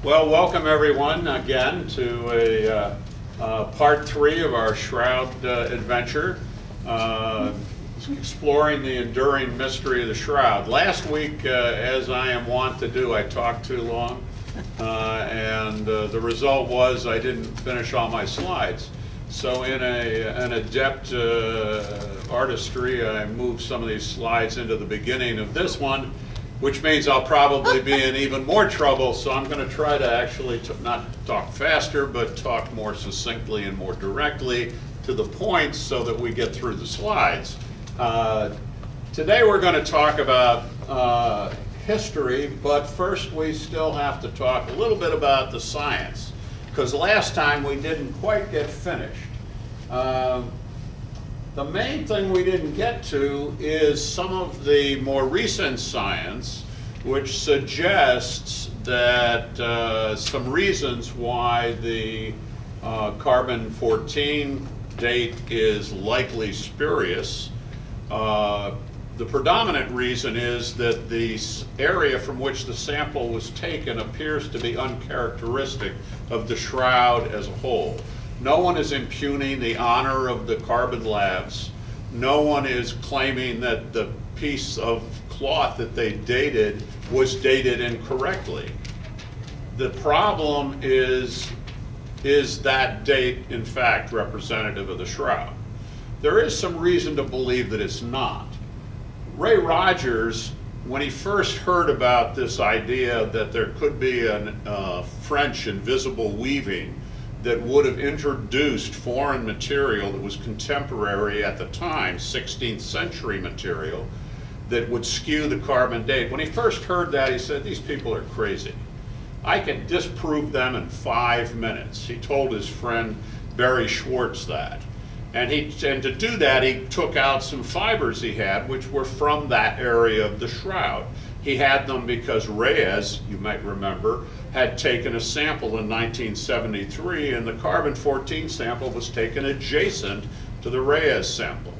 Well, welcome everyone again to part 3 of our Shroud adventure, exploring the enduring mystery of the Shroud. Last week, as I am wont to do, I talked too long, and the result was I didn't finish all my slides. So in an adept artistry, I moved some of these slides into the beginning of this one, which means I'll probably be in even more trouble, so I'm going to try to actually not talk faster, but talk more succinctly and more directly to the points so that we get through the slides. Today we're going to talk about history, but first we still have to talk a little bit about the science, because last time we didn't quite get finished. The main thing we didn't get to is some of the more recent science, which suggests that some reasons why the carbon-14 date is likely spurious. The predominant reason is that the area from which the sample was taken appears to be uncharacteristic of the Shroud as a whole. No one is impugning the honor of the carbon labs. No one is claiming that the piece of cloth that they dated was dated incorrectly. The problem is that date in fact representative of the Shroud? There is some reason to believe that it's not. Ray Rogers, when he first heard about this idea that there could be a French invisible weaving that would have introduced foreign material that was contemporary at the time, 16th century material, that would skew the carbon date. When he first heard that, he said, these people are crazy. I can disprove them in 5 minutes. He told his friend Barry Schwartz that. And to do that, he took out some fibers he had, which were from that area of the Shroud. He had them because Reyes, you might remember, had taken a sample in 1973, and the carbon-14 sample was taken adjacent to the Reyes sample.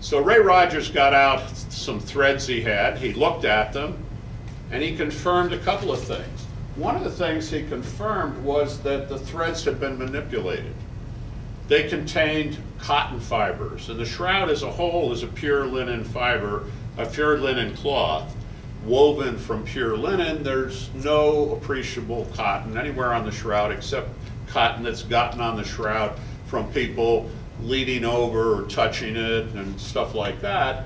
So Ray Rogers got out some threads he had, he looked at them, and he confirmed a couple of things. One of the things he confirmed was that the threads had been manipulated. They contained cotton fibers, and the Shroud as a whole is a pure linen fiber, a pure linen cloth, woven from pure linen. There's no appreciable cotton anywhere on the Shroud except cotton that's gotten on the Shroud from people leaning over or touching it and stuff like that.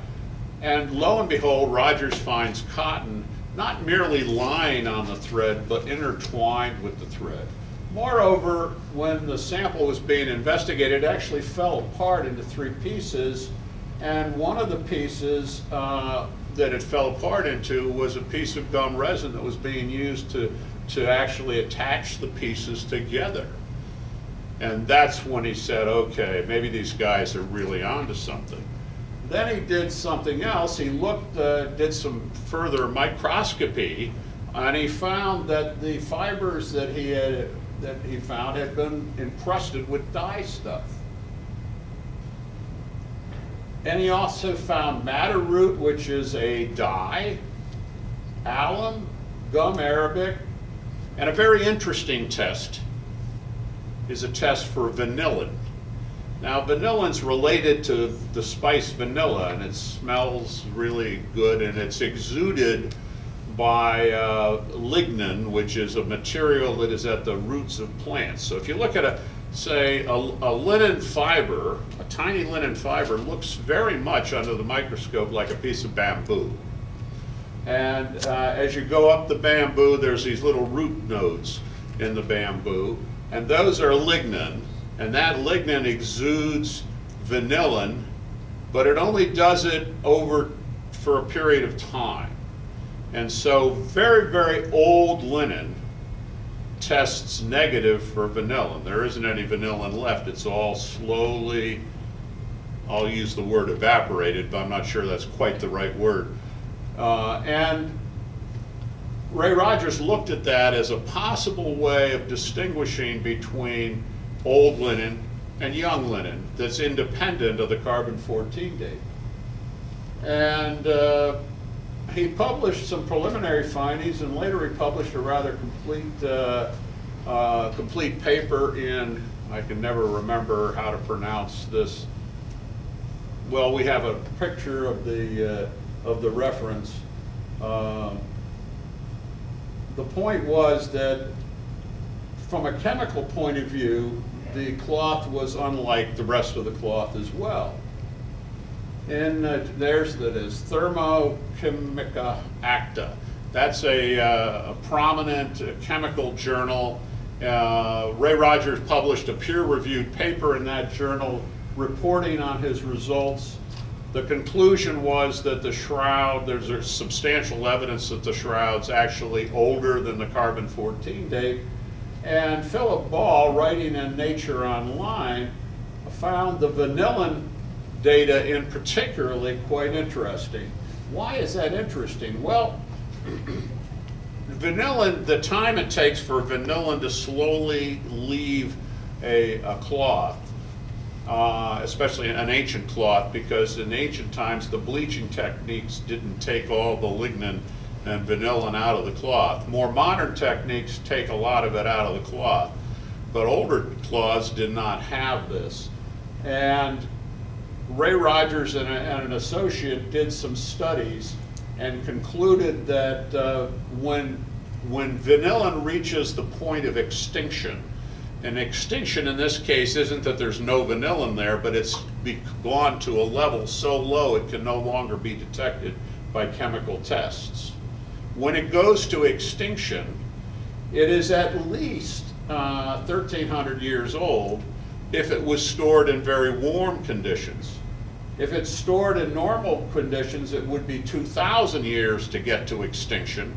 And lo and behold, Rogers finds cotton not merely lying on the thread, but intertwined with the thread. Moreover, when the sample was being investigated, it actually fell apart into 3 pieces, and one of the pieces that it fell apart into was a piece of gum resin that was being used to actually attach the pieces together. And that's when he said, okay, maybe these guys are really onto something. Then he did something else. He looked, did some further microscopy, and he found that the fibers that he found had been encrusted with dye stuff. And he also found madder root, which is a dye, alum, gum arabic, and a very interesting test is a test for vanillin. Now, vanillin's related to the spice vanilla, and it smells really good, and it's exuded by lignin, which is a material that is at the roots of plants. So if you look at say a linen fiber, a tiny linen fiber looks very much under the microscope like a piece of bamboo. And as you go up the bamboo, there's these little root nodes in the bamboo, and those are lignin, and that lignin exudes vanillin, but it only does it for a period of time. And so very, very old linen tests negative for vanillin. There isn't any vanillin left. It's all slowly, I'll use the word evaporated, but I'm not sure that's quite the right word. And Ray Rogers looked at that as a possible way of distinguishing between old linen and young linen that's independent of the carbon-14 date. And he published some preliminary findings, and later he published a rather complete paper in, I can never remember how to pronounce this. Well, we have a picture of the reference. The point was that from a chemical point of view, the cloth was unlike the rest of the cloth as well. And there's that is Thermochemica Acta. That's a prominent chemical journal. Ray Rogers published a peer-reviewed paper in that journal reporting on his results. The conclusion was that the shroud, there's substantial evidence that the shroud's actually older than the carbon-14 date. And Philip Ball, writing in Nature Online, found the vanillin data in particularly quite interesting. Why is that interesting? Well, vanillin, the time it takes for vanillin to slowly leave a cloth, especially an ancient cloth, because in ancient times the bleaching techniques didn't take all the lignin and vanillin out of the cloth. More modern techniques take a lot of it out of the cloth, but older cloths did not have this. And Ray Rogers and an associate did some studies and concluded that when vanillin reaches the point of extinction, and extinction in this case isn't that there's no vanillin there, but it's gone to a level so low it can no longer be detected by chemical tests. When it goes to extinction, it is at least 1,300 years old if it was stored in very warm conditions. If it's stored in normal conditions, it would be 2,000 years to get to extinction.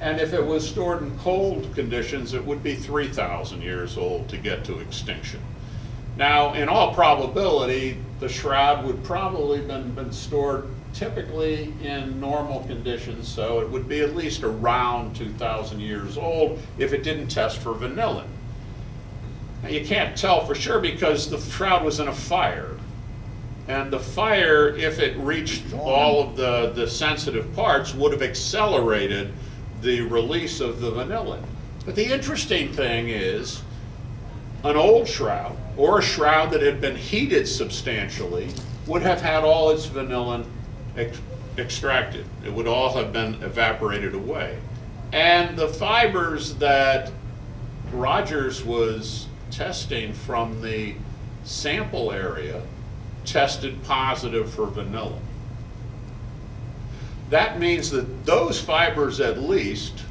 And if it was stored in cold conditions, it would be 3,000 years old to get to extinction. Now, in all probability, the shroud would probably been stored typically in normal conditions, so it would be at least around 2,000 years old if it didn't test for vanillin. Now, you can't tell for sure because the shroud was in a fire. And the fire, if it reached all of the sensitive parts, would have accelerated the release of the vanillin. But the interesting thing is, an old shroud, or a shroud that had been heated substantially, would have had all its vanillin extracted. It would all have been evaporated away. And the fibers that Rogers was testing from the sample area tested positive for vanillin. That means that those fibers at least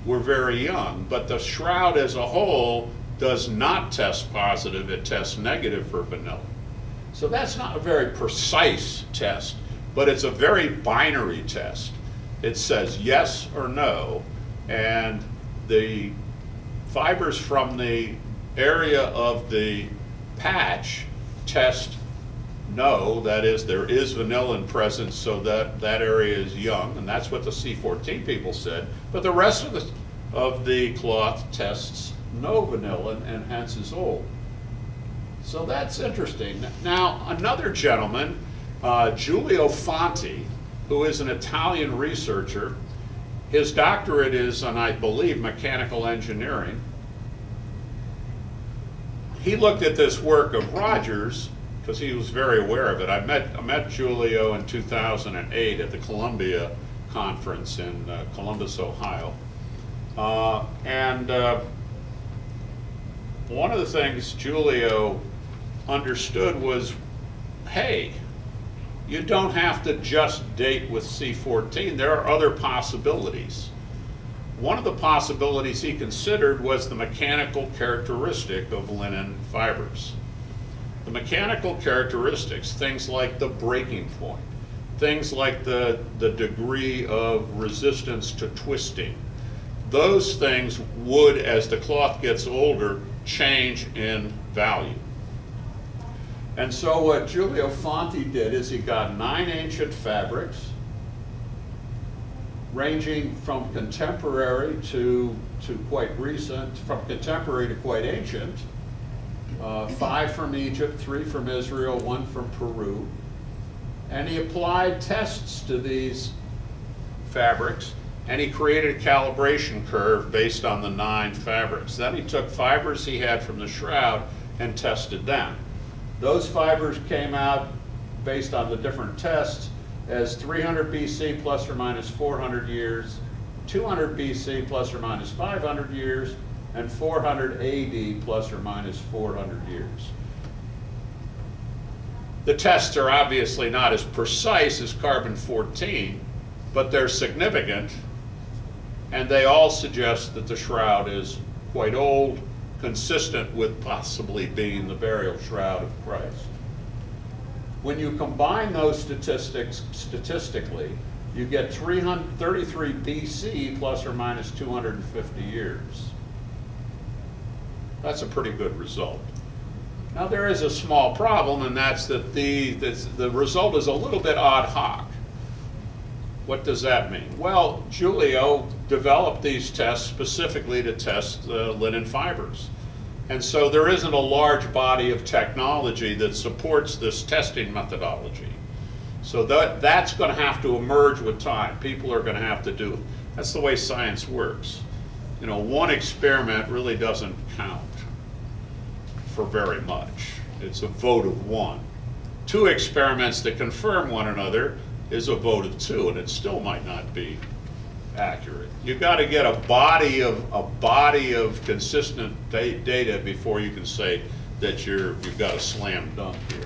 were very young, but the shroud as a whole does not test positive, it tests negative for vanillin. So that's not a very precise test, but it's a very binary test. It says yes or no, and the fibers from the area of the patch test no, that is, there is vanillin present, so that area is young, and that's what the C14 people said. But the rest of the cloth tests no vanillin, and hence is old. So that's interesting. Now, another gentleman, Giulio Fanti, who is an Italian researcher, his doctorate is on, I believe, mechanical engineering. He looked at this work of Rogers because he was very aware of it. I met Giulio in 2008 at the Columbia conference in Columbus, Ohio. One of the things Giulio understood was, hey, you don't have to just date with C14. There are other possibilities. One of the possibilities he considered was the mechanical characteristic of linen fibers. The mechanical characteristics, things like the breaking point, things like the degree of resistance to twisting, those things would, as the cloth gets older, change in value. And so what Giulio Fanti did is he got 9 ancient fabrics, ranging from contemporary to quite recent, from contemporary to quite ancient, 5 from Egypt, 3 from Israel, 1 from Peru. And he applied tests to these fabrics, and he created a calibration curve based on the 9 fabrics. Then he took fibers he had from the shroud and tested them. Those fibers came out based on the different tests as 300 BC plus or minus 400 years, 200 BC plus or minus 500 years, and 400 AD plus or minus 400 years. The tests are obviously not as precise as carbon-14, but they're significant, and they all suggest that the shroud is quite old, consistent with possibly being the burial shroud of Christ. When you combine those statistics statistically, you get 333 BC plus or minus 250 years. That's a pretty good result. Now there is a small problem, and that's that the result is a little bit ad hoc. What does that mean? Well, Giulio developed these tests specifically to test linen fibers. And so there isn't a large body of technology that supports this testing methodology. So that's going to have to emerge with time. People are going to have to do it. That's the way science works. You know, one experiment really doesn't count for very much. It's a vote of 1. 2 experiments that confirm one another is a vote of 2, and it still might not be accurate. You've got to get a body of consistent data before you can say that you've got a slam dunk here.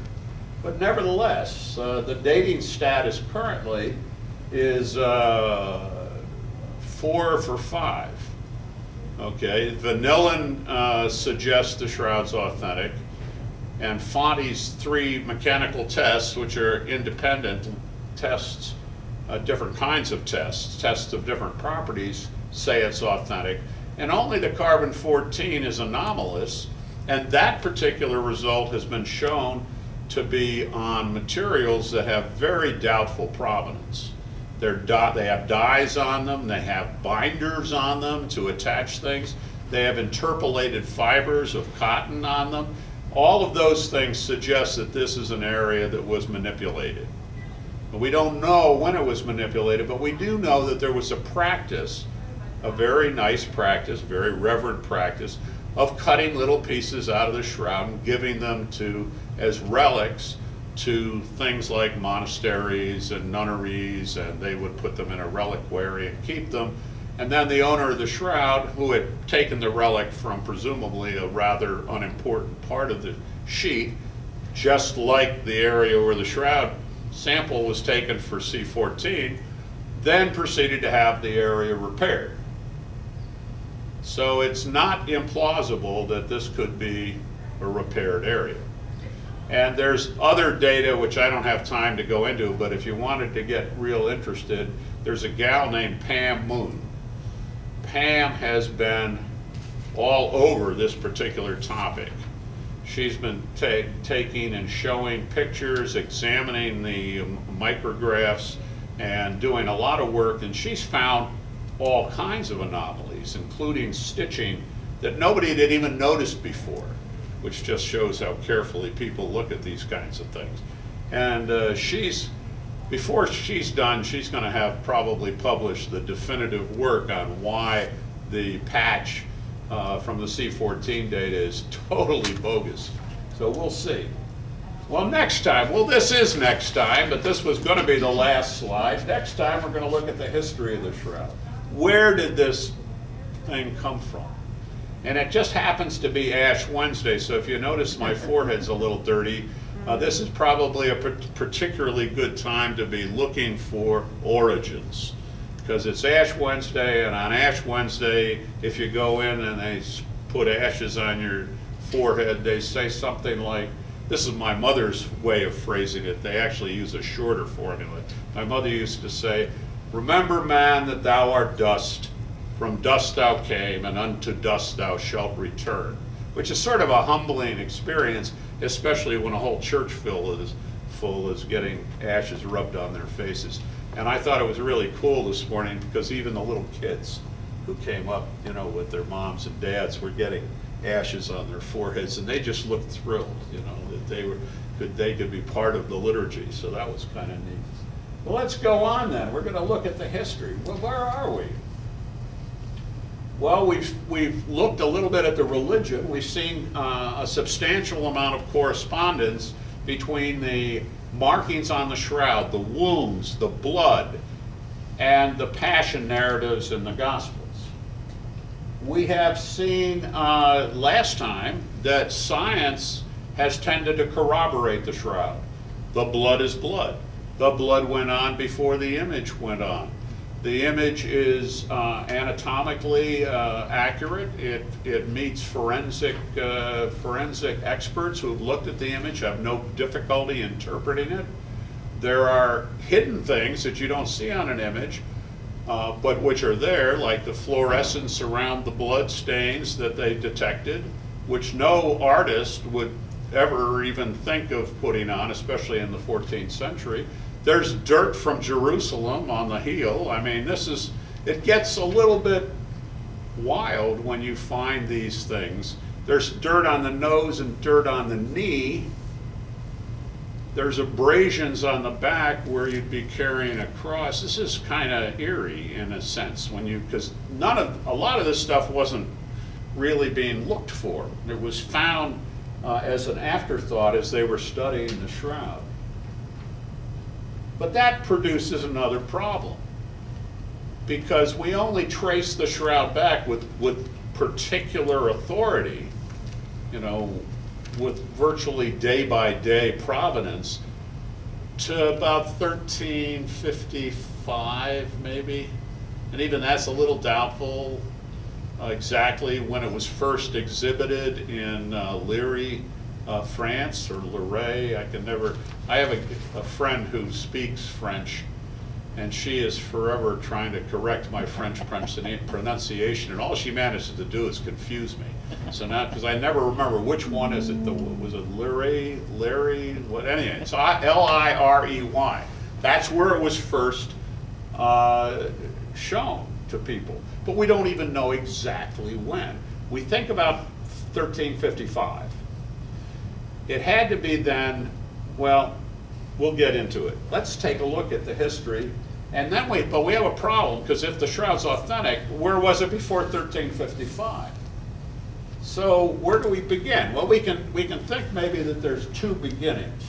But nevertheless, the dating status currently is 4 for 5. Okay, Vanillin suggests the shroud's authentic, and Fonte's 3 mechanical tests, which are independent tests, different kinds of tests of different properties, say it's authentic, and only the carbon-14 is anomalous, and that particular result has been shown to be on materials that have very doubtful provenance. They have dyes on them, they have binders on them to attach things, they have interpolated fibers of cotton on them. All of those things suggest that this is an area that was manipulated. We don't know when it was manipulated, but we do know that there was a practice, a very nice practice, very reverent practice, of cutting little pieces out of the shroud and giving them as relics to things like monasteries and nunneries, and they would put them in a reliquary and keep them. And then the owner of the shroud, who had taken the relic from presumably a rather unimportant part of the sheet, just like the area where the shroud sample was taken for C14, then proceeded to have the area repaired. So it's not implausible that this could be a repaired area. And there's other data which I don't have time to go into, but if you wanted to get real interested, there's a gal named Pam Moon. Pam has been all over this particular topic. She's been taking and showing pictures, examining the micrographs, and doing a lot of work, and she's found all kinds of anomalies, including stitching that nobody had even noticed before, which just shows how carefully people look at these kinds of things. And before she's done, she's going to have probably published the definitive work on why the patch from the C14 data is totally bogus. So we'll see. Well, next time, this is next time, but this was going to be the last slide. Next time, we're going to look at the history of the shroud. Where did this thing come from? And it just happens to be Ash Wednesday, so if you notice my forehead's a little dirty, this is probably a particularly good time to be looking for origins, because it's Ash Wednesday, and on Ash Wednesday, if you go in and they put ashes on your forehead, they say something like, this is my mother's way of phrasing it, they actually use a shorter formula. My mother used to say, remember, man, that thou art dust, from dust thou came, and unto dust thou shalt return, which is sort of a humbling experience, especially when a whole church full is getting ashes rubbed on their faces. And I thought it was really cool this morning, because even the little kids who came up, with their moms and dads were getting ashes on their foreheads, and they just looked thrilled, that they could be part of the liturgy. So that was kind of neat. Well, let's go on then. We're going to look at the history. Well, where are we? Well, we've looked a little bit at the religion. We've seen a substantial amount of correspondence between the markings on the shroud, the wounds, the blood, and the passion narratives in the Gospels. We have seen last time that science has tended to corroborate the shroud. The blood is blood. The blood went on before the image went on. The image is anatomically accurate. It meets forensic experts who have looked at the image, have no difficulty interpreting it. There are hidden things that you don't see on an image, but which are there, like the fluorescence around the blood stains that they detected, which no artist would ever even think of putting on, especially in the 14th century. There's dirt from Jerusalem on the heel. I mean, it gets a little bit wild when you find these things. There's dirt on the nose and dirt on the knee. There's abrasions on the back where you'd be carrying a cross. This is kind of eerie in a sense, because a lot of this stuff wasn't really being looked for. It was found as an afterthought as they were studying the shroud. But that produces another problem, because we only trace the shroud back with particular authority, with virtually day-by-day provenance, to about 1355 maybe, and even that's a little doubtful exactly when it was first exhibited in Liry, France, or Liray. I have a friend who speaks French, and she is forever trying to correct my French pronunciation, and all she manages to do is confuse me. So now, because I never remember which one is it, was it Liry, what, anyway, so L-I-R-E-Y. That's where it was first shown to people, but we don't even know exactly when. We think about 1355. It had to be then. Well, we'll get into it. Let's take a look at the history, and then but we have a problem, because if the shroud's authentic, where was it before 1355? So where do we begin? Well, we can think maybe that there's two beginnings.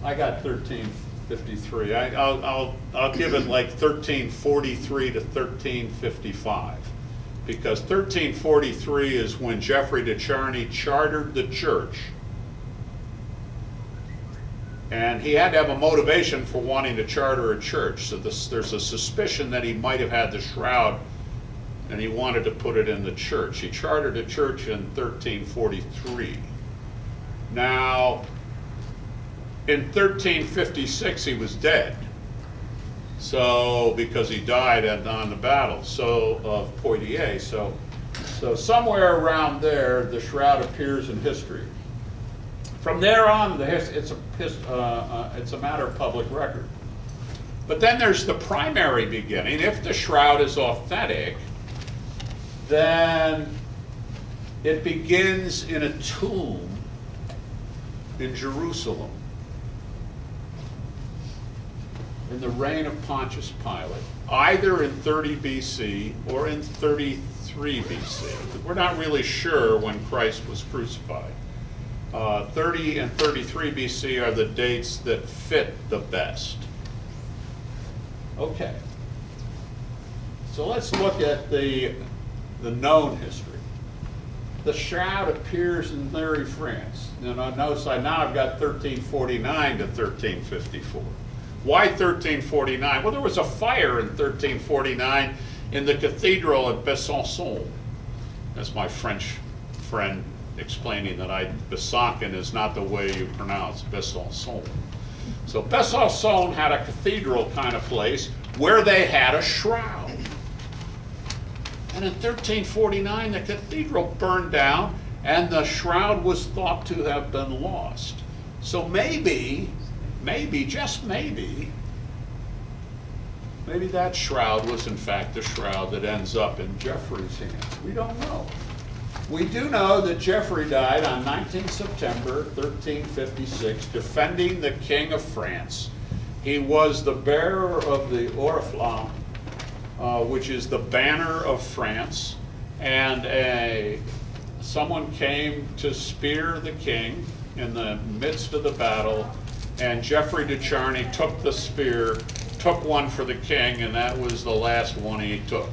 I got 1353. I'll give it like 1343 to 1355. Because 1343 is when Geoffrey de Charny chartered the church. And he had to have a motivation for wanting to charter a church. So there's a suspicion that he might have had the shroud and he wanted to put it in the church. He chartered a church in 1343. Now, in 1356 he was dead. So, because he died on the battle of Poitiers. So somewhere around there, the shroud appears in history. From there on, it's a matter of public record. But then there's the primary beginning. If the shroud is authentic, then it begins in a tomb in Jerusalem, in the reign of Pontius Pilate, either in 30 BC or in 33 BC. We're not really sure when Christ was crucified. 30 and 33 BC are the dates that fit the best. Okay. So let's look at the known history. The shroud appears in Liry, France. And on no side, now I've got 1349 to 1354. Why 1349? Well, there was a fire in 1349 in the cathedral at Besançon. That's my French friend explaining that Besançon is not the way you pronounce Besançon. So Besançon had a cathedral kind of place where they had a shroud. And in 1349, the cathedral burned down and the shroud was thought to have been lost. So maybe, just maybe that shroud was in fact the shroud that ends up in Geoffrey's hands. We don't know. We do know that Geoffrey died on 19 September 1356, defending the King of France He was the bearer of the oriflamme, which is the banner of France, and someone came to spear the king in the midst of the battle, and Geoffrey de Charny took the spear, took one for the king, and that was the last one he took.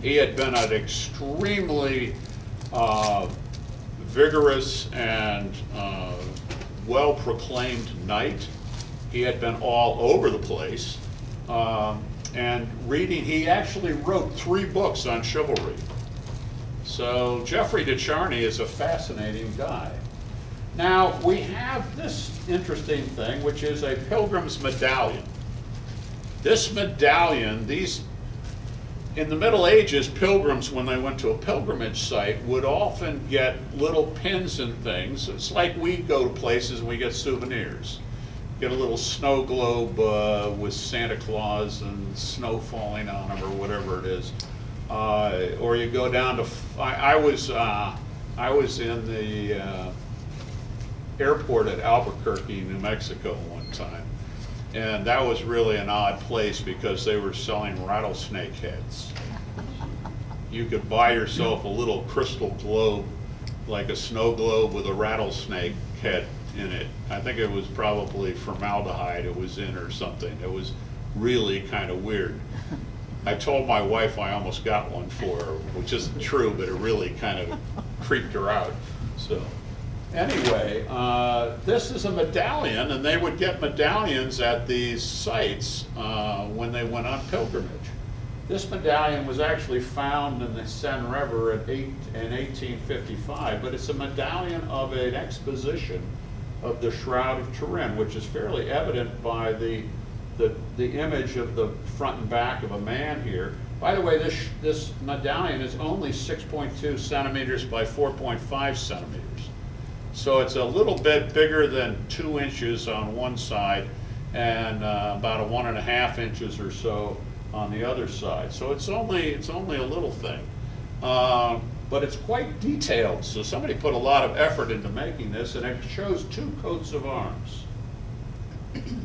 He had been an extremely vigorous and well-proclaimed knight. He had been all over the place, and reading, he actually wrote 3 books on chivalry. So Geoffrey de Charny is a fascinating guy. Now, we have this interesting thing, which is a pilgrim's medallion. This medallion, in the Middle Ages, pilgrims, when they went to a pilgrimage site, would often get little pins and things. It's like we go to places and we get souvenirs. Get a little snow globe with Santa Claus and snow falling on them, or whatever it is. Or you go down to, I was in the airport at Albuquerque, New Mexico one time. And that was really an odd place because they were selling rattlesnake heads. You could buy yourself a little crystal globe, like a snow globe with a rattlesnake head in it. I think it was probably formaldehyde it was in or something. It was really kind of weird. I told my wife I almost got one for her, which isn't true, but it really kind of creeped her out. So anyway, this is a medallion, and they would get medallions at these sites when they went on pilgrimage. This medallion was actually found in the Seine River in 1855, but it's a medallion of an exposition of the Shroud of Turin, which is fairly evident by the image of the front and back of a man here. By the way, this medallion is only 6.2 centimeters by 4.5 centimeters. So it's a little bit bigger than 2 inches on one side and about 1.5 inches or so on the other side. So it's only a little thing. But it's quite detailed, so somebody put a lot of effort into making this, and it shows 2 coats of arms.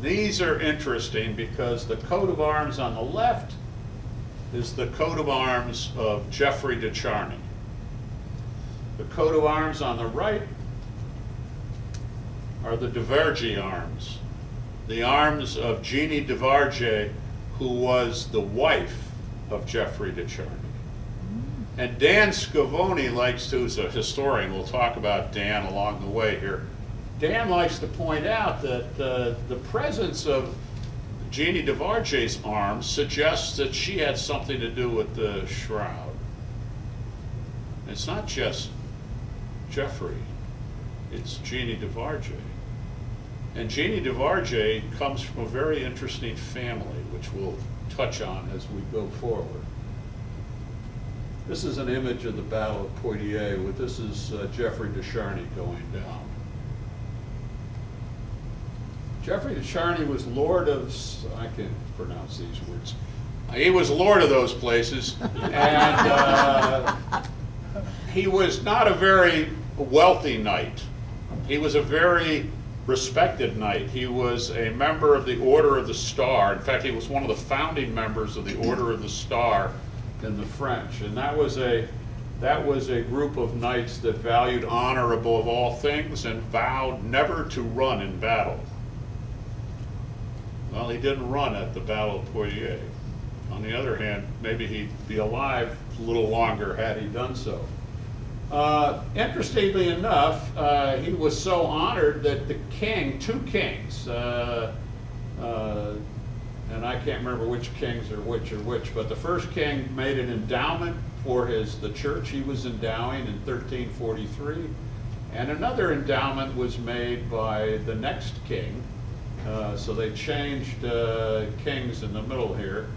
These are interesting because the coat of arms on the left is the coat of arms of Geoffrey de Charny. The coat of arms on the right are the Duvergy arms, the arms of Jeannie Duvergy, who was the wife of Geoffrey de Charny. And Dan Scavone likes to, who's a historian, we'll talk about Dan along the way here. Dan likes to point out that the presence of Jeannie Duvergy's arms suggests that she had something to do with the Shroud. It's not just Geoffrey, it's Jeannie Duvergy. And Jeannie Duvergy comes from a very interesting family, which we'll touch on as we go forward. This is an image of the Battle of Poitiers. This is Geoffrey de Charny going down. Geoffrey de Charny was lord of, I can't pronounce these words. He was lord of those places, and he was not a very wealthy knight. He was a very respected knight. He was a member of the Order of the Star. In fact, he was one of the founding members of the Order of the Star in the French, and that was a group of knights that valued honor above all things and vowed never to run in battle. Well, he didn't run at the Battle of Poitiers. On the other hand, maybe he'd be alive a little longer had he done so. Interestingly enough, he was so honored that the king, 2 kings, and I can't remember which kings are which, but the first king made an endowment for the church he was endowing in 1343, and another endowment was made by the next king. So they changed kings in the middle here.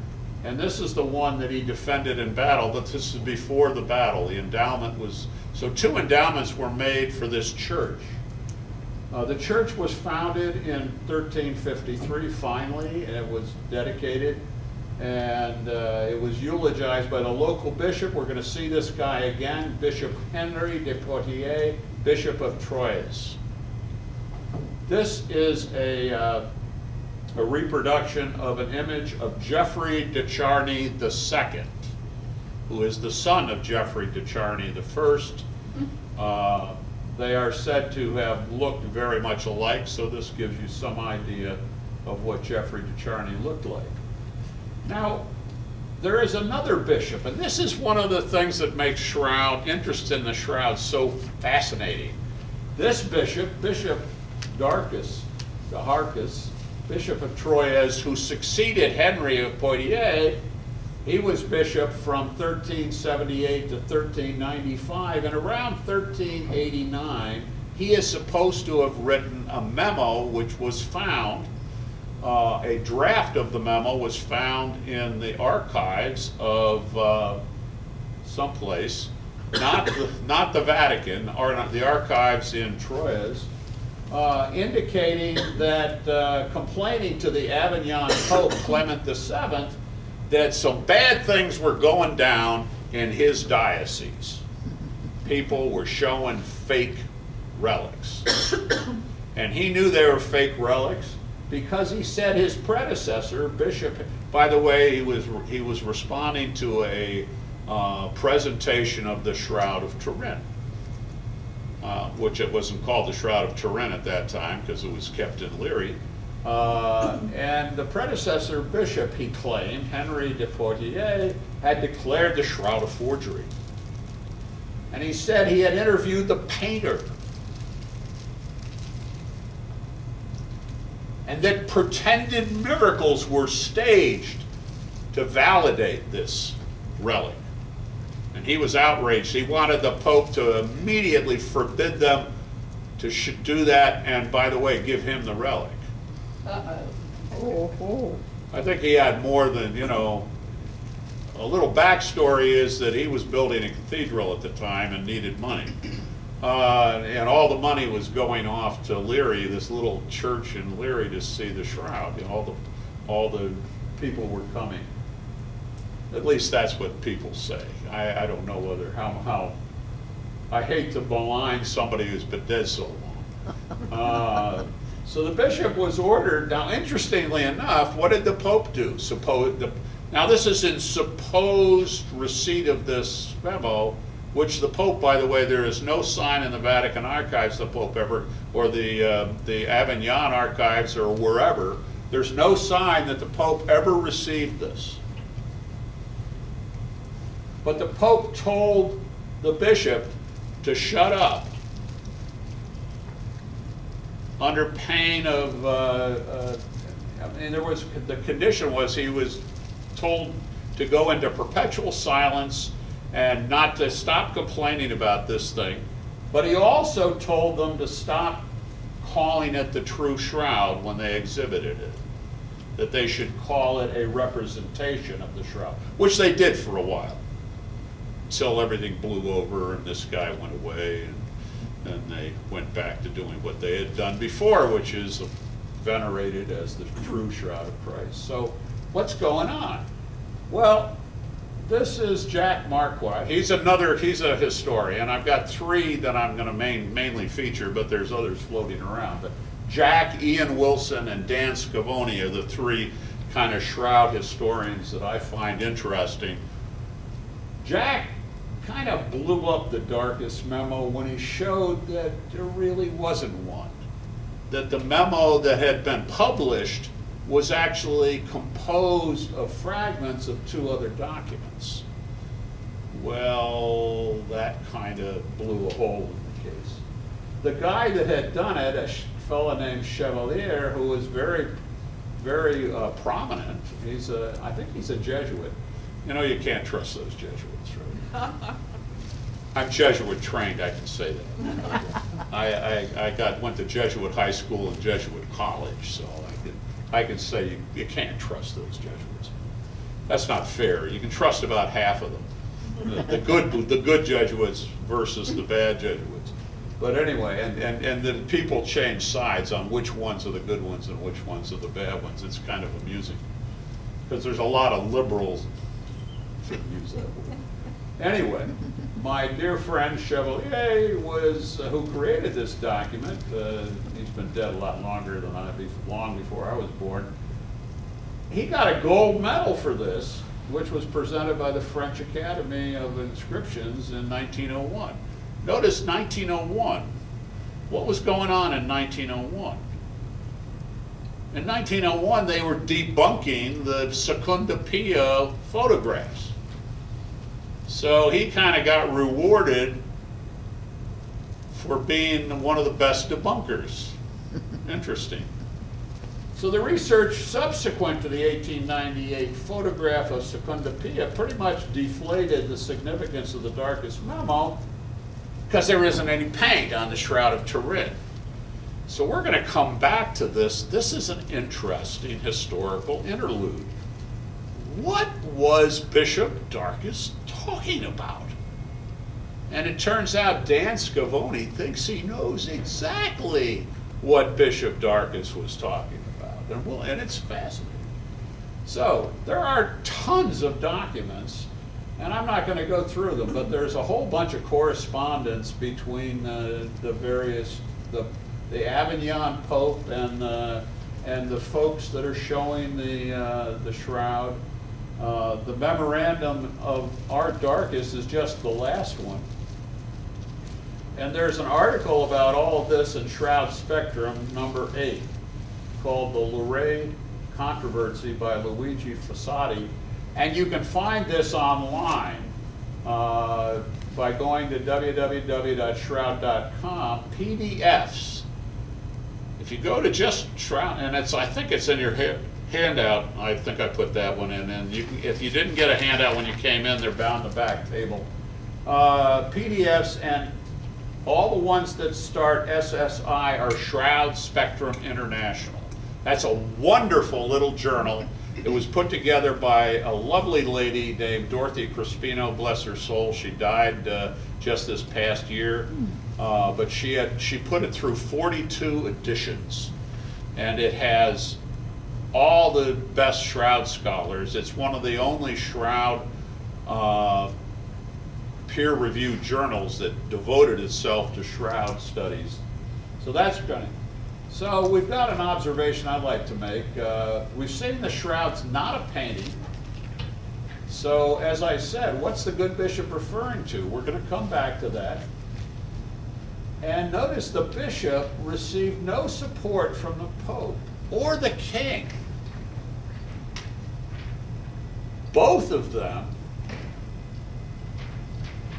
And this is the one that he defended in battle, but this is before the battle. The endowment was, so 2 endowments were made for this church. The church was founded in 1353, finally, and it was dedicated, and it was eulogized by the local bishop. We're going to see this guy again, Bishop Henry de Poitiers, Bishop of Troyes. This is a reproduction of an image of Geoffrey de Charny II, who is the son of Geoffrey de Charny I. They are said to have looked very much alike, so this gives you some idea of what Geoffrey de Charny looked like. Now, there is another bishop, and this is one of the things that makes Shroud, interest in the Shroud, so fascinating. This bishop, Bishop Darcus, Bishop of Troyes, who succeeded Henry of Poitiers, he was bishop from 1378 to 1395, and around 1389, he is supposed to have written a memo which was found, a draft of the memo was found in the archives of someplace, not the Vatican, or not the archives in Troyes, indicating that, complaining to the Avignon Pope Clement VII, that some bad things were going down in his diocese. People were showing fake relics. And he knew they were fake relics because he said his predecessor, Bishop, by the way, he was responding to a presentation of the Shroud of Turin, which it wasn't called the Shroud of Turin at that time because it was kept in Liry. And the predecessor bishop, he claimed, Henry de Poitiers, had declared the Shroud a forgery. And he said he had interviewed the painter, and that pretended miracles were staged to validate this relic. And he was outraged. He wanted the Pope to immediately forbid them to do that, and by the way, give him the relic. I think he had more than, a little backstory is that he was building a cathedral at the time and needed money. And all the money was going off to Liry, this little church in Liry, to see the Shroud. All the people were coming. At least that's what people say. I don't know whether, how I hate to malign somebody who's been dead so long. So the bishop was ordered. Now, interestingly enough, what did the Pope do? Now, this is in supposed receipt of this memo, which the Pope, by the way, there is no sign in the Vatican archives the Pope ever, or the Avignon archives or wherever, there's no sign that the Pope ever received this. But the Pope told the bishop to shut up under pain of, the condition was he was told to go into perpetual silence and not to stop complaining about this thing. But he also told them to stop calling it the true Shroud when they exhibited it, that they should call it a representation of the Shroud, which they did for a while, until everything blew over and this guy went away, and then they went back to doing what they had done before, which is venerated as the true Shroud of Christ. So what's going on? Well, this is Jack Marquardt. He's a historian. I've got three that I'm going to mainly feature, but there's others floating around. But Jack, Ian Wilson, and Dan Scavone are the three kind of Shroud historians that I find interesting. Jack kind of blew up the Darcus memo when he showed that there really wasn't one. That the memo that had been published was actually composed of fragments of two other documents. Well, that kind of blew a hole in the case. The guy that had done it, a fellow named Chevalier, who was very, very prominent, I think he's a Jesuit. You can't trust those Jesuits, right? I'm Jesuit trained, I can say that. I went to Jesuit high school and Jesuit college, so I can say you can't trust those Jesuits. That's not fair. You can trust about half of them. The good Jesuits versus the bad Jesuits. But anyway, and the people change sides on which ones are the good ones and which ones are the bad ones. It's kind of amusing. Because there's a lot of liberals, shouldn't use that word. Anyway, my dear friend Chevalier was who created this document. He's been dead a lot longer than long before I was born. He got a gold medal for this, which was presented by the French Academy of Inscriptions in 1901. Notice 1901. What was going on in 1901? In 1901, they were debunking the Secunda Pia photographs. So he kind of got rewarded for being one of the best debunkers. Interesting. So the research subsequent to the 1898 photograph of Secunda Pia pretty much deflated the significance of the darkest memo because there isn't any paint on the Shroud of Turin. So we're going to come back to this. This is an interesting historical interlude. What was Bishop Darkis talking about? And it turns out Dan Scavone thinks he knows exactly what Bishop Darkis was talking about. And it's fascinating. So there are tons of documents, and I'm not going to go through them, but there's a whole bunch of correspondence between the various, the Avignon Pope and the folks that are showing the shroud. The memorandum of Art Darkis is just the last one. And there's an article about all of this in Shroud Spectrum, number 8, called The Luray Controversy by Luigi Fossati. And you can find this online by going to www.shroud.com, PDFs. If you go to just Shroud, and I think it's in your handout, I think I put that one in, and if you didn't get a handout when you came in, they're bound in the back table. PDFs, and all the ones that start SSI are Shroud Spectrum International. That's a wonderful little journal. It was put together by a lovely lady named Dorothy Crispino, bless her soul. She died just this past year, but she put it through 42 editions, and it has all the best Shroud scholars. It's one of the only Shroud peer-reviewed journals that devoted itself to Shroud studies. So that's good. So we've got an observation I'd like to make. We've seen the Shroud's not a painting. So as I said, what's the good bishop referring to? We're going to come back to that. And notice the bishop received no support from the Pope or the king. Both of them,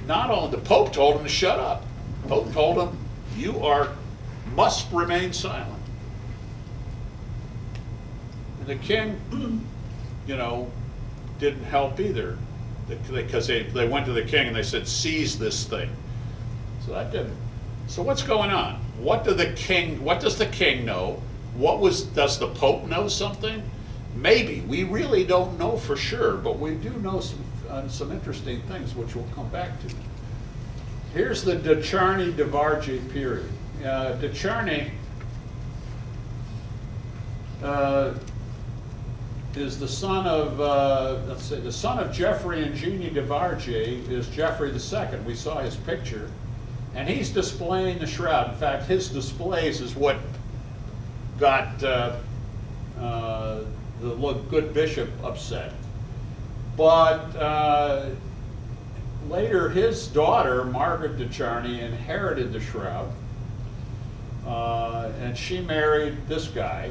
not only the Pope told him to shut up. The Pope told him, you must remain silent. And the king, didn't help either, because they went to the king and they said, seize this thing. So that didn't. So what's going on? What does the king know? Does the Pope know something? Maybe. We really don't know for sure, but we do know some interesting things which we'll come back to. Here's the De Charny-de Vargy period. De Charny is the son of, the son of Geoffrey and Jeannie de Vargy is Geoffrey II. We saw his picture, and he's displaying the shroud. In fact, his displays is what got the good bishop upset. But later, his daughter, Margaret de Charny, inherited the shroud, and she married this guy.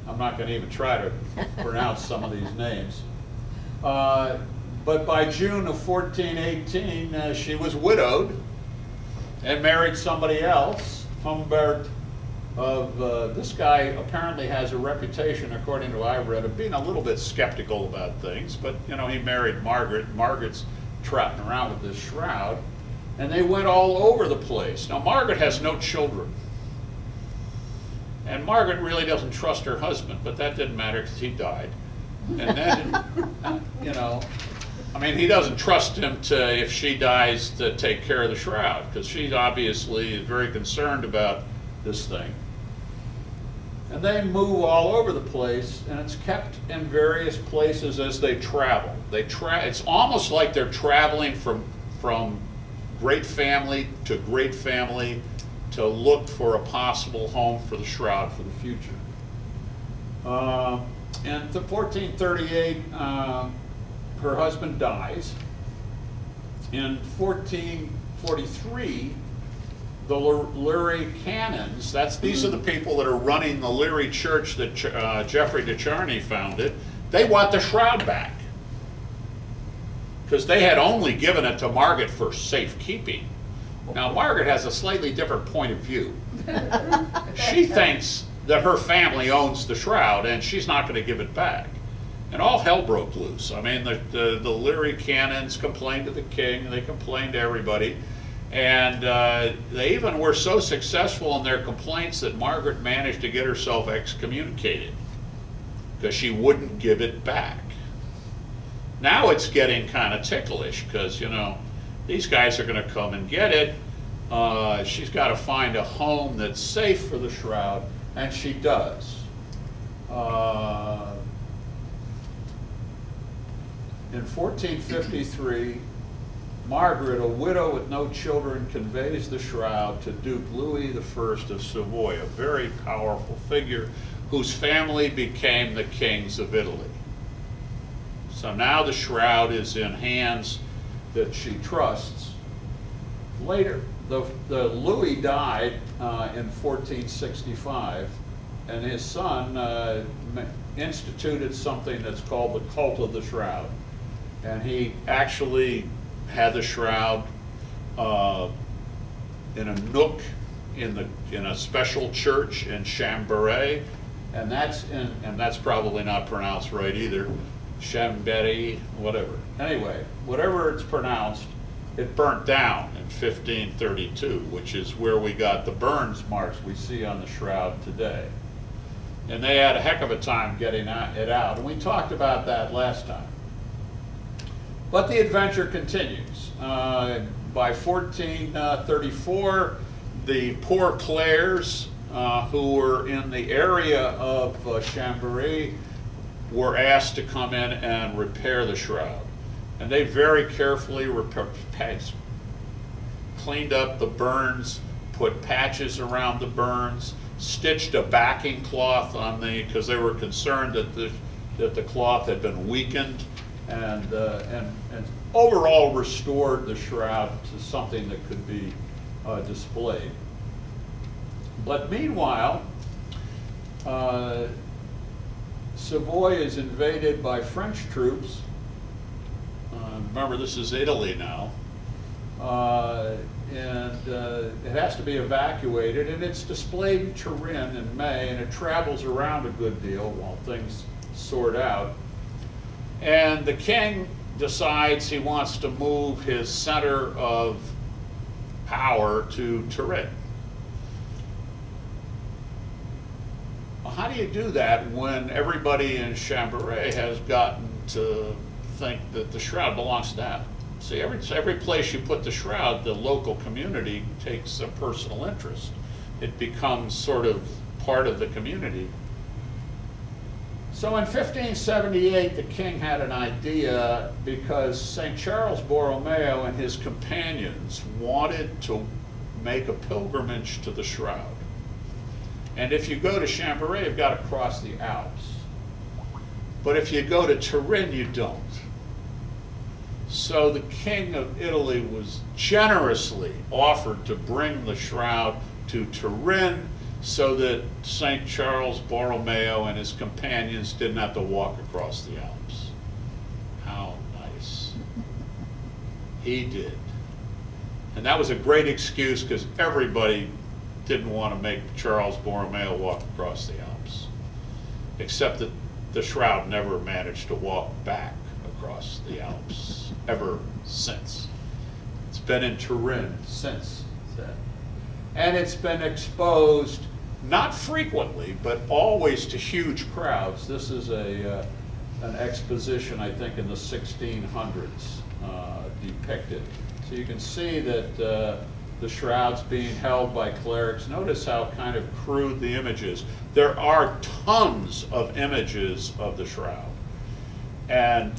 I'm not going to even try to pronounce some of these names. But by June of 1418, she was widowed and married somebody else, Humbert of, this guy apparently has a reputation, according to what I read, of being a little bit skeptical about things, but he married Margaret. Margaret's trotting around with this shroud, and they went all over the place. Now Margaret has no children, and Margaret really doesn't trust her husband, but that didn't matter because he died. And then, he doesn't trust him if she dies, to take care of the shroud, because she's obviously very concerned about this thing. And they move all over the place, and it's kept in various places as they travel. It's almost like they're traveling from great family to look for a possible home for the shroud for the future. In 1438, her husband dies. In 1443, the Leary canons, these are the people that are running the Leary church that Geoffrey de Charny founded, they want the shroud back. Because they had only given it to Margaret for safekeeping. Now, Margaret has a slightly different point of view. She thinks that her family owns the shroud and she's not going to give it back. And all hell broke loose. I mean, the Leary canons complained to the king, they complained to everybody, and they even were so successful in their complaints that Margaret managed to get herself excommunicated because she wouldn't give it back. Now it's getting kind of ticklish because, you know, these guys are going to come and get it. She's got to find a home that's safe for the shroud, and she does. In 1453, Margaret, a widow with no children, conveys the shroud to Duke Louis I of Savoy, a very powerful figure whose family became the kings of Italy. So now the shroud is in hands that she trusts. Later, the Louis died in 1465, and his son instituted something that's called the cult of the shroud. And he actually had the shroud in a nook in a special church in Chambéry, and that's probably not pronounced right either. Chambéry, whatever. Anyway, whatever it's pronounced, it burnt down in 1532, which is where we got the Burns marks we see on the shroud today. And they had a heck of a time getting it out, and we talked about that last time. But the adventure continues. By 1434, the poor Clares, who were in the area of Chambéry, were asked to come in and repair the shroud. And they very carefully cleaned up the burns, put patches around the burns, stitched a backing cloth on because they were concerned that the cloth had been weakened, and overall restored the shroud to something that could be displayed. But meanwhile, Savoy is invaded by French troops. Remember, this is Italy now. And it has to be evacuated, and it's displayed in Turin in May, and it travels around a good deal while things sort out. And the king decides he wants to move his center of power to Turin. Well, how do you do that when everybody in Chambéry has gotten to think that the shroud belongs to them? See, every place you put the shroud, the local community takes a personal interest. It becomes sort of part of the community. So in 1578, the king had an idea because St. Charles Borromeo and his companions wanted to make a pilgrimage to the shroud. And if you go to Chambéry, you've got to cross the Alps. But if you go to Turin, you don't. So the king of Italy was generously offered to bring the shroud to Turin so that St. Charles Borromeo and his companions didn't have to walk across the Alps. How nice. He did. And that was a great excuse because everybody didn't want to make Charles Borromeo walk across the Alps. Except that the shroud never managed to walk back across the Alps ever since. It's been in Turin since then. And it's been exposed, not frequently, but always to huge crowds. This is an exposition, I think, in the 1600s depicted. So you can see that the shroud's being held by clerics. Notice how kind of crude the image is. There are tons of images of the shroud. And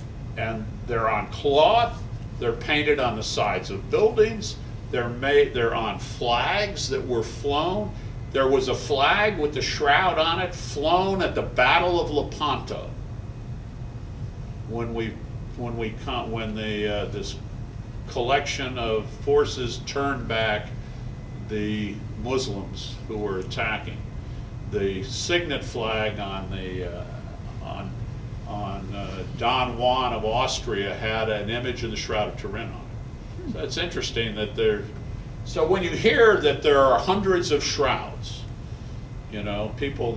they're on cloth, they're painted on the sides of buildings, They're on flags that were flown. There was a flag with the shroud on it flown at the Battle of Lepanto when this collection of forces turned back the Muslims who were attacking. The signet flag on Don Juan of Austria had an image of the Shroud of Turin on it. So it's interesting that so when you hear that there are hundreds of shrouds, you know, people,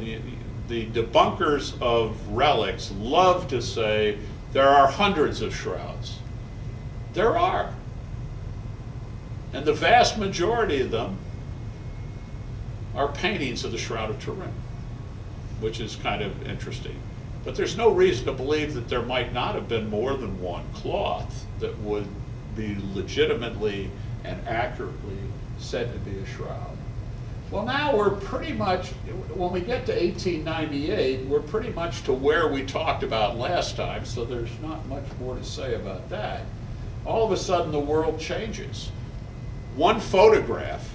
the debunkers of relics love to say there are hundreds of shrouds. There are. And the vast majority of them are paintings of the Shroud of Turin, which is kind of interesting. But there's no reason to believe that there might not have been more than one cloth that would be legitimately and accurately said to be a shroud. Well, now we're pretty much, when we get to 1898, we're pretty much to where we talked about last time, so there's not much more to say about that. All of a sudden, the world changes. One photograph,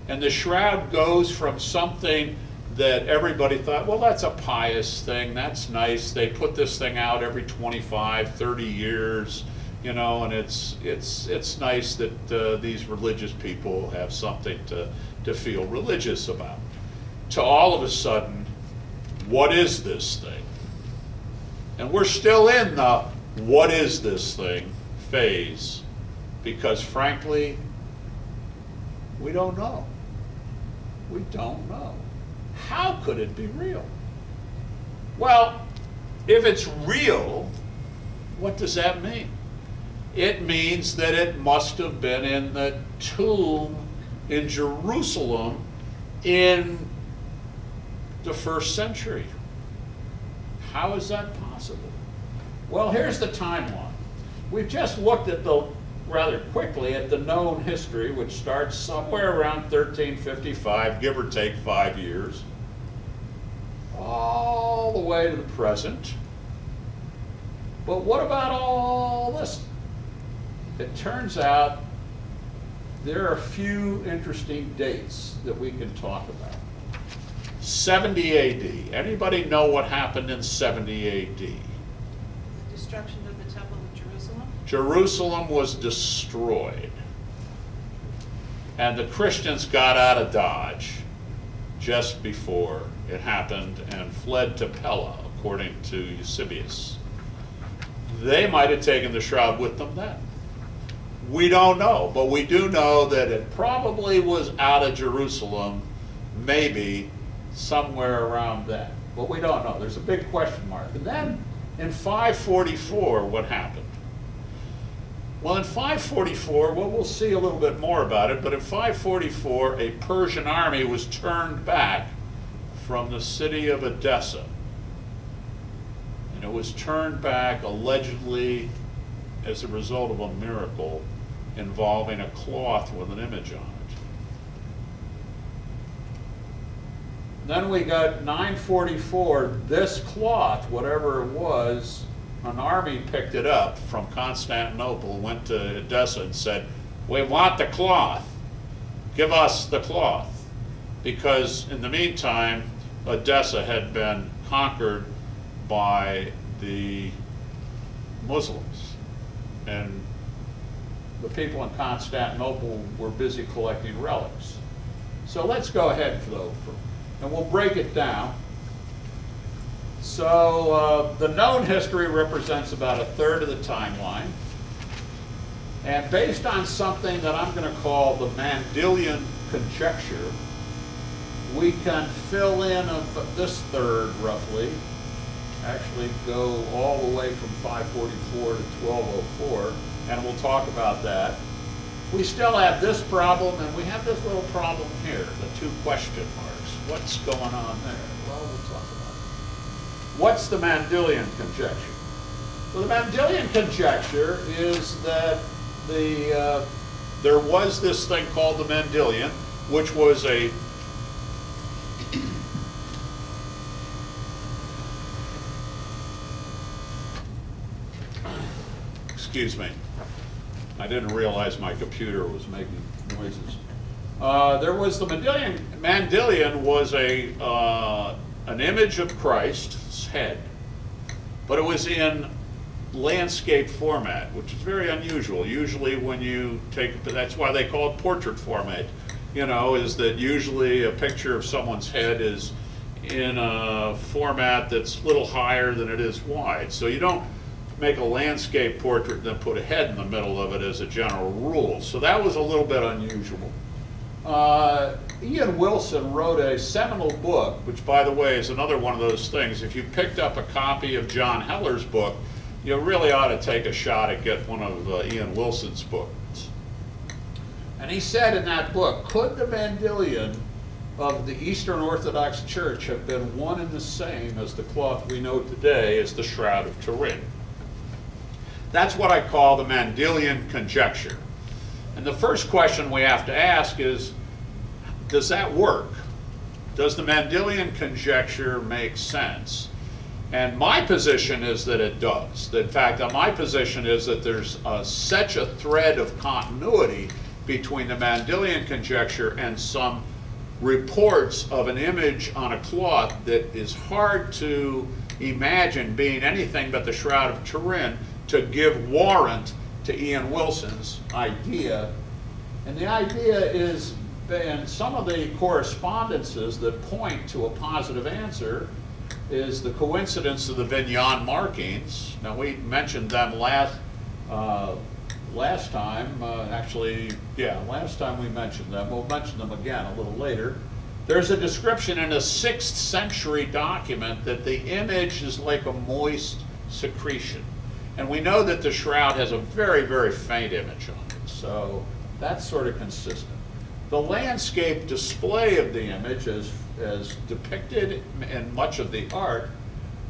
and the shroud goes from something that everybody thought, well, that's a pious thing, that's nice, they put this thing out every 25, 30 years, you know, and it's nice that these religious people have something to feel religious about. To all of a sudden, what is this thing? And we're still in the what is this thing phase, because frankly, we don't know. We don't know. How could it be real? Well, if it's real, what does that mean? It means that it must have been in the tomb in Jerusalem in the 1st century. How is that possible? Well, here's the timeline. We've just looked at rather quickly at the known history, which starts somewhere around 1355, give or take 5 years, all the way to the present. But what about all this? It turns out there are a few interesting dates that we can talk about. 70 AD. Anybody know what happened in 70 AD? The destruction of the Temple of Jerusalem? Jerusalem was destroyed. And the Christians got out of Dodge just before it happened and fled to Pella, according to Eusebius. They might have taken the shroud with them then. We don't know, but we do know that it probably was out of Jerusalem, maybe somewhere around then. But we don't know. There's a big question mark. And then in 544, what happened? Well, in 544, well, we'll see a little bit more about it, but in 544, a Persian army was turned back from the city of Edessa. And it was turned back allegedly as a result of a miracle involving a cloth with an image on it. Then we got 944, this cloth, whatever it was, an army picked it up from Constantinople, went to Edessa and said, we want the cloth, give us the cloth. Because in the meantime, Edessa had been conquered by the Muslims. And the people in Constantinople were busy collecting relics. So let's go ahead, though, and we'll break it down. So the known history represents about a third of the timeline. And based on something that I'm going to call the mandelian conjecture, we can fill in this third roughly, actually go all the way from 544 to 1204, and we'll talk about that. We still have this problem, and we have this little problem here, the 2 question marks. What's going on there? Well, we'll talk about it. What's the mandelian conjecture? Well, the mandelian conjecture is that there was this thing called the mandelian, which was a excuse me. I didn't realize my computer was making noises. There was the mandelian was an image of Christ's head, but it was in landscape format, which is very unusual. Usually when you take, that's why they call it portrait format, you know, is that usually a picture of someone's head is in a format that's a little higher than it is wide. So you don't make a landscape portrait and then put a head in the middle of it as a general rule. So that was a little bit unusual. Ian Wilson wrote a seminal book, which by the way is another one of those things. If you picked up a copy of John Heller's book, you really ought to take a shot at get one of Ian Wilson's books. And he said in that book, could the mandelian of the Eastern Orthodox Church have been one and the same as the cloth we know today as the Shroud of Turin? That's what I call the mandelian conjecture. And the first question we have to ask is, does that work? Does the mandelian conjecture make sense? And my position is that it does. In fact, my position is that there's such a thread of continuity between the mandelian conjecture and some reports of an image on a cloth that is hard to imagine being anything but the Shroud of Turin to give warrant to Ian Wilson's idea. And the idea is, in some of the correspondences that point to a positive answer, is the coincidence of the Vignon markings. Now we mentioned them last time. Last time we mentioned them. We'll mention them again a little later. There's a description in a 6th century document that the image is like a moist secretion. And we know that the shroud has a very, very faint image on it. So that's sort of consistent. The landscape display of the image as depicted in much of the art,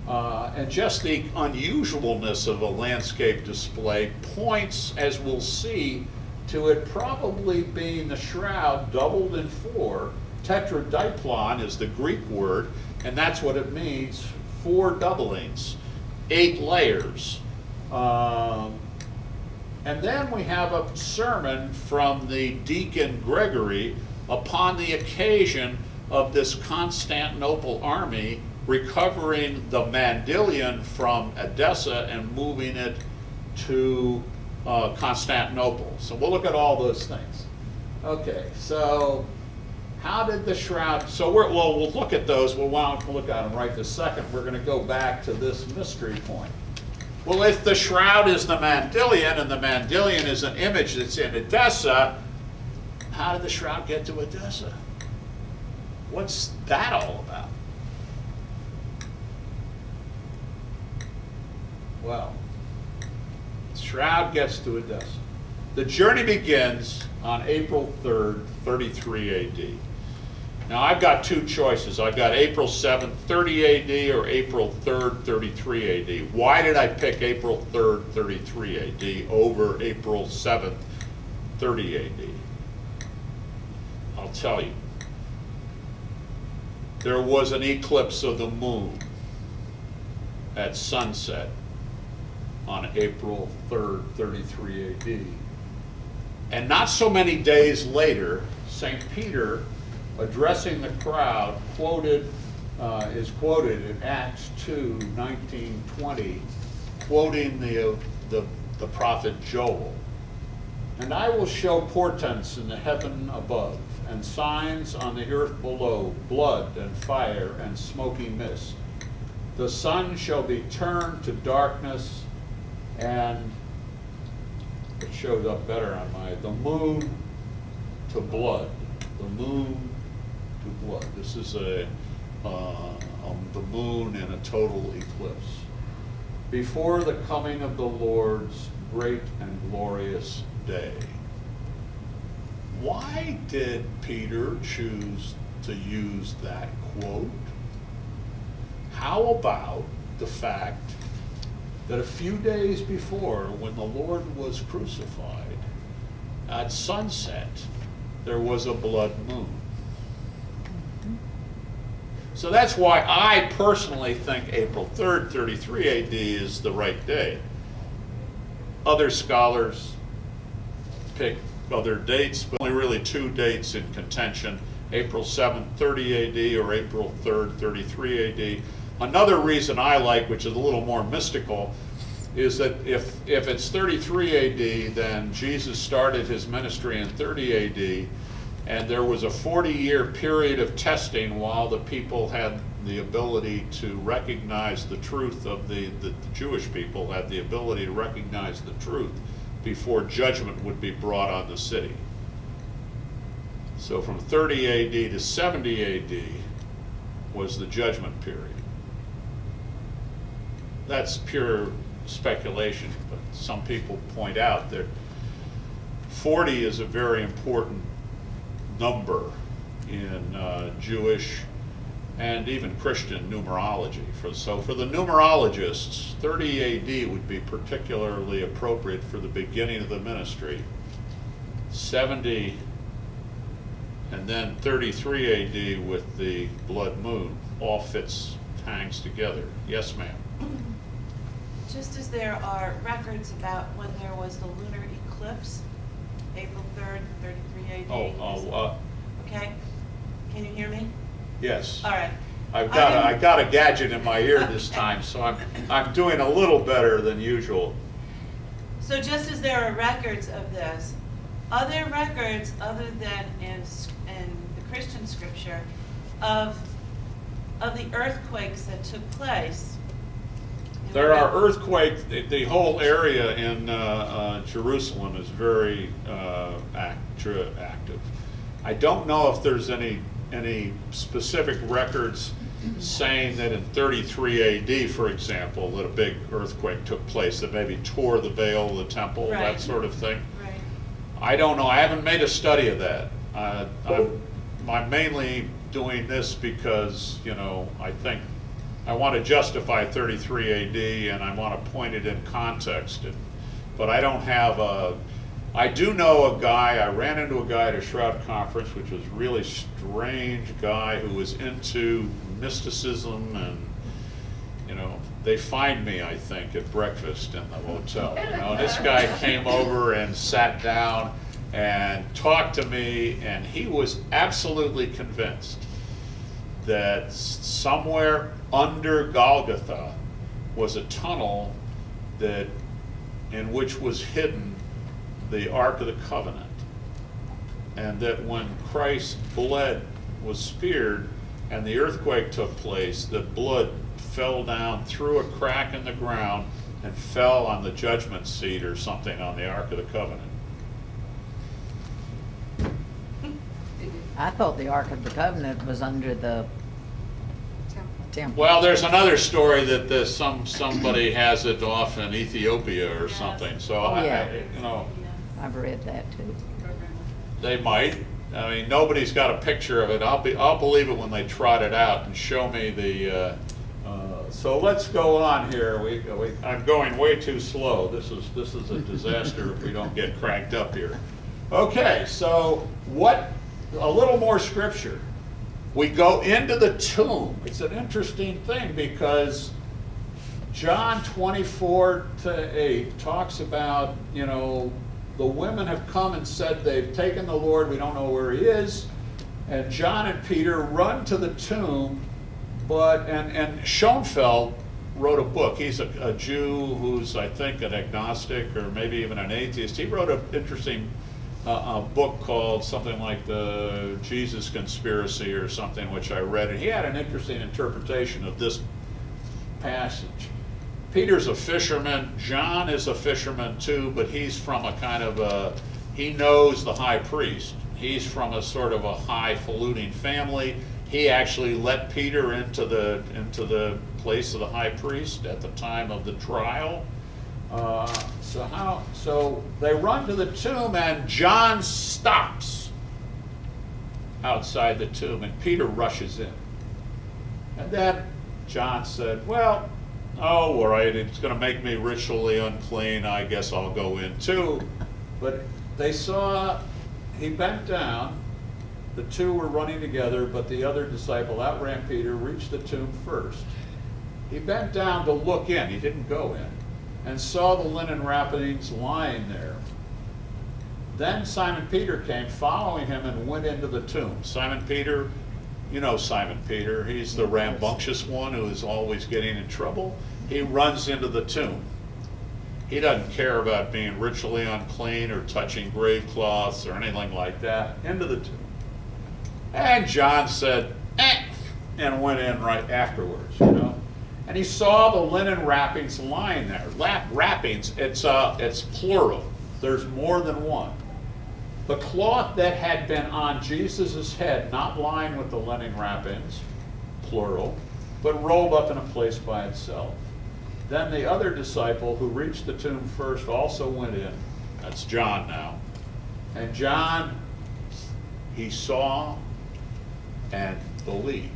and just the unusualness of a landscape display points, as we'll see, to it probably being the shroud doubled in 4. Tetradiplon is the Greek word, and that's what it means, 4 doublings, 8 layers. And then we have a sermon from the deacon Gregory upon the occasion of this Constantinople army recovering the mandelian from Edessa and moving it to Constantinople. So we'll look at all those things. Okay, so how did the shroud, so we'll look at those. We'll look at them right this second. We're going to go back to this mystery point. Well, if the shroud is the mandelian and the mandelian is an image that's in Edessa, how did the shroud get to Edessa? What's that all about? Well, the shroud gets to Edessa. The journey begins on April 3rd, 33 AD. Now, I've got 2 choices. I've got April 7th, 30 AD or April 3rd, 33 AD. Why did I pick April 3rd, 33 AD over April 7th, 30 AD? I'll tell you. There was an eclipse of the moon at sunset on April 3rd, 33 AD. And not so many days later, St. Peter, addressing the crowd, is quoted in Acts 2, 19, 20, quoting the prophet Joel. And I will show portents in the heaven above, and signs on the earth below, blood and fire and smoky mist. The sun shall be turned to darkness, and it shows up better on the moon to blood. The moon to blood. This is the moon in a total eclipse. Before the coming of the Lord's great and glorious day. Why did Peter choose to use that quote? How about the fact that a few days before, when the Lord was crucified, at sunset, there was a blood moon? So that's why I personally think April 3rd, 33 AD is the right day. Other scholars pick other dates, but only really two dates in contention, April 7th, 30 AD, or April 3rd, 33 AD. Another reason I like, which is a little more mystical, is that if it's 33 AD, then Jesus started his ministry in 30 AD, and there was a 40-year period of testing while the people had the ability to recognize the truth of the Jewish people had the ability to recognize the truth before judgment would be brought on the city. So from 30 AD to 70 AD was the judgment period. That's pure speculation, but some people point out that 40 is a very important number in Jewish and even Christian numerology. So for the numerologists, 30 AD would be particularly appropriate for the beginning of the ministry. 70 and then 33 AD with the blood moon all hangs together. Yes, ma'am. Just as there are records about when there was the lunar eclipse, April 3rd, 33 AD. Okay, can you hear me? Yes. All right. I got a gadget in my ear this time, so I'm doing a little better than usual. So just as there are records of this, other records other than in the Christian scripture of the earthquakes that took place. There are earthquakes. The whole area in Jerusalem is very active. I don't know if there's any specific records saying that in 33 AD, for example, that a big earthquake took place that maybe tore the veil of the temple, Right. that sort of thing. Right. I don't know. I haven't made a study of that. I'm mainly doing this because, I think I want to justify 33 AD and I want to point it in context. But I don't have I do know a guy, I ran into a guy at a Shroud conference, which was a really strange guy who was into mysticism, and, they find me, I think, at breakfast in the hotel. This guy came over and sat down and talked to me, and he was absolutely convinced that somewhere under Golgotha was a tunnel in which was hidden the Ark of the Covenant, and that when Christ's blood was speared and the earthquake took place, the blood fell down through a crack in the ground and fell on the judgment seat or something on the Ark of the Covenant. I thought the Ark of the Covenant was under the temple. Well, there's another story that somebody has it off in Ethiopia or Yes. something. So Yeah. Yes. I've read that too. They might. I mean, nobody's got a picture of it. I'll believe it when they trot it out and show me the. So let's go on here. I'm going way too slow. This is a disaster if we don't get cranked up here. Okay, so a little more scripture. We go into the tomb. It's an interesting thing because John 24:8 talks about, the women have come and said they've taken the Lord, we don't know where he is. And John and Peter run to the tomb, and Schoenfeld wrote a book. He's a Jew who's, I think, an agnostic or maybe even an atheist. He wrote an interesting book called something like the Jesus Conspiracy or something, which I read, and he had an interesting interpretation of this passage. Peter's a fisherman. John is a fisherman too, but he's from a kind of he knows the high priest. He's from a sort of a highfalutin family. He actually let Peter into the place of the high priest at the time of the trial. So they run to the tomb, and John stops outside the tomb, and Peter rushes in. And then John said, well, all right, it's going to make me ritually unclean. I guess I'll go in too. But they saw he bent down. The two were running together, but the other disciple outran Peter, reached the tomb first. He bent down to look in. He didn't go in. And saw the linen wrappings lying there, Then Simon Peter came following him and went into the tomb. Simon Peter, you know Simon Peter, he's the rambunctious one who is always getting in trouble. He runs into the tomb. He doesn't care about being ritually unclean or touching grave cloths or anything like that. Into the tomb. And John said, and went in right afterwards, you know. And he saw the linen wrappings lying there. Wrappings, it's plural. There's more than one. The cloth that had been on Jesus' head, not lying with the linen wrappings, plural, but rolled up in a place by itself. Then the other disciple who reached the tomb first also went in. That's John now. And John, he saw and believed.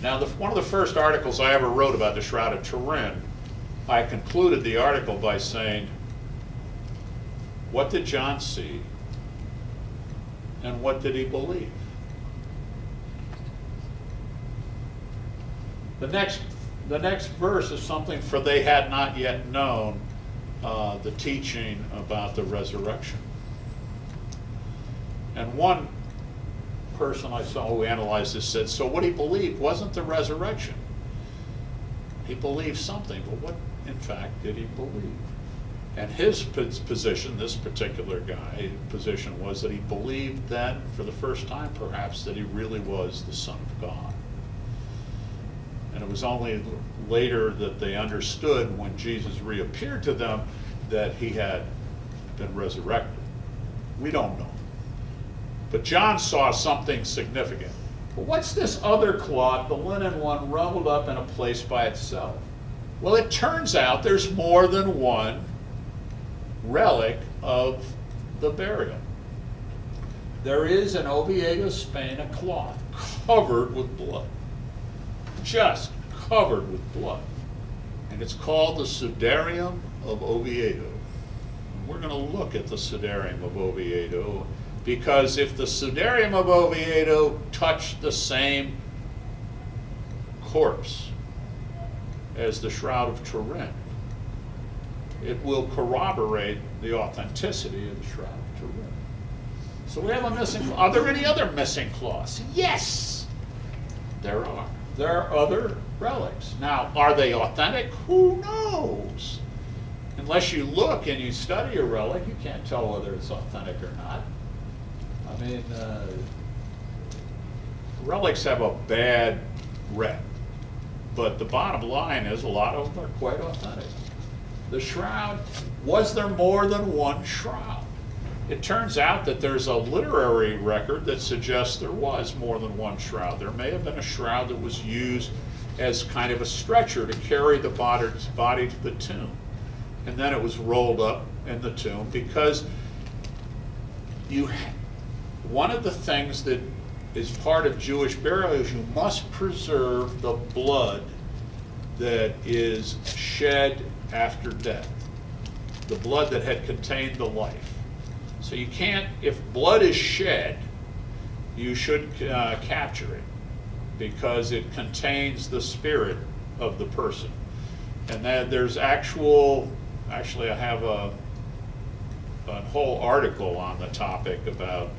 Now, one of the first articles I ever wrote about the Shroud of Turin, I concluded the article by saying, what did John see and what did he believe? The next verse is something, for they had not yet known the teaching about the resurrection. And one person I saw who analyzed this said, so what he believed wasn't the resurrection. He believed something, but what in fact did he believe? And his position, this particular guy, position was that he believed then, for the first time perhaps, that he really was the Son of God. And it was only later that they understood, when Jesus reappeared to them, that he had been resurrected. We don't know. But John saw something significant. But what's this other cloth, the linen one, rolled up in a place by itself? Well, it turns out there's more than one relic of the burial. There is in Oviedo, Spain, a cloth covered with blood. Just covered with blood. And it's called the Sudarium of Oviedo. And we're going to look at the Sudarium of Oviedo, because if the Sudarium of Oviedo touched the same corpse as the Shroud of Turin, it will corroborate the authenticity of the Shroud of Turin. So we have a missing cloth. Are there any other missing cloths? Yes, there are. There are other relics. Now, are they authentic? Who knows? Unless you look and you study a relic, you can't tell whether it's authentic or not. I mean, relics have a bad rep, but the bottom line is a lot of them are quite authentic. The shroud, was there more than one shroud? It turns out that there's a literary record that suggests there was more than one shroud. There may have been a shroud that was used as kind of a stretcher to carry the body to the tomb. And then it was rolled up in the tomb, because one of the things that is part of Jewish burial is you must preserve the blood that is shed after death, the blood that had contained the life. So you can't, if blood is shed, you should capture it, because it contains the spirit of the person. And that there's actually I have a whole article on the topic about,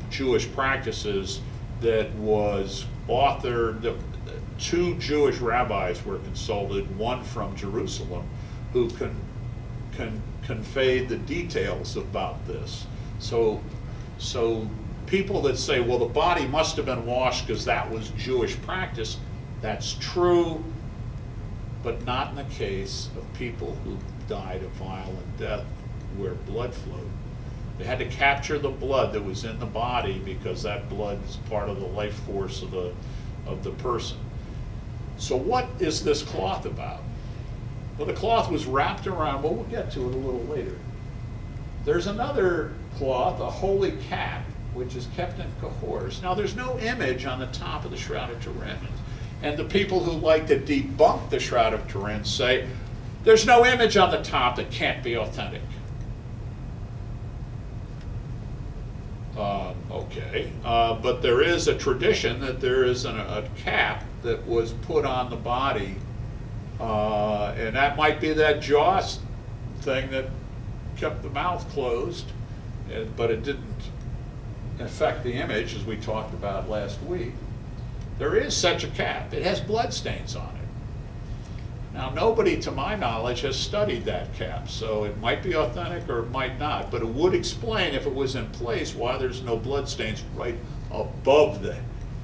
Jewish practices that was authored. Two Jewish rabbis were consulted, one from Jerusalem, who conveyed the details about this. So people that say, well, the body must have been washed because that was Jewish practice, that's true, but not in the case of people who died a violent death where blood flowed. They had to capture the blood that was in the body, because that blood is part of the life force of the person. So what is this cloth about? Well, the cloth was wrapped around, we'll get to it a little later. There's another cloth, a holy cap, which is kept in Cahors. Now, there's no image on the top of the Shroud of Turin. And the people who like to debunk the Shroud of Turin say, there's no image on the top that can't be authentic. Okay, but there is a tradition that there is a cap that was put on the body, and that might be that Jaws thing that kept the mouth closed, but it didn't affect the image, as we talked about last week. There is such a cap. It has blood stains on it. Now, nobody, to my knowledge, has studied that cap, so it might be authentic or it might not, but it would explain, if it was in place, why there's no blood stains right above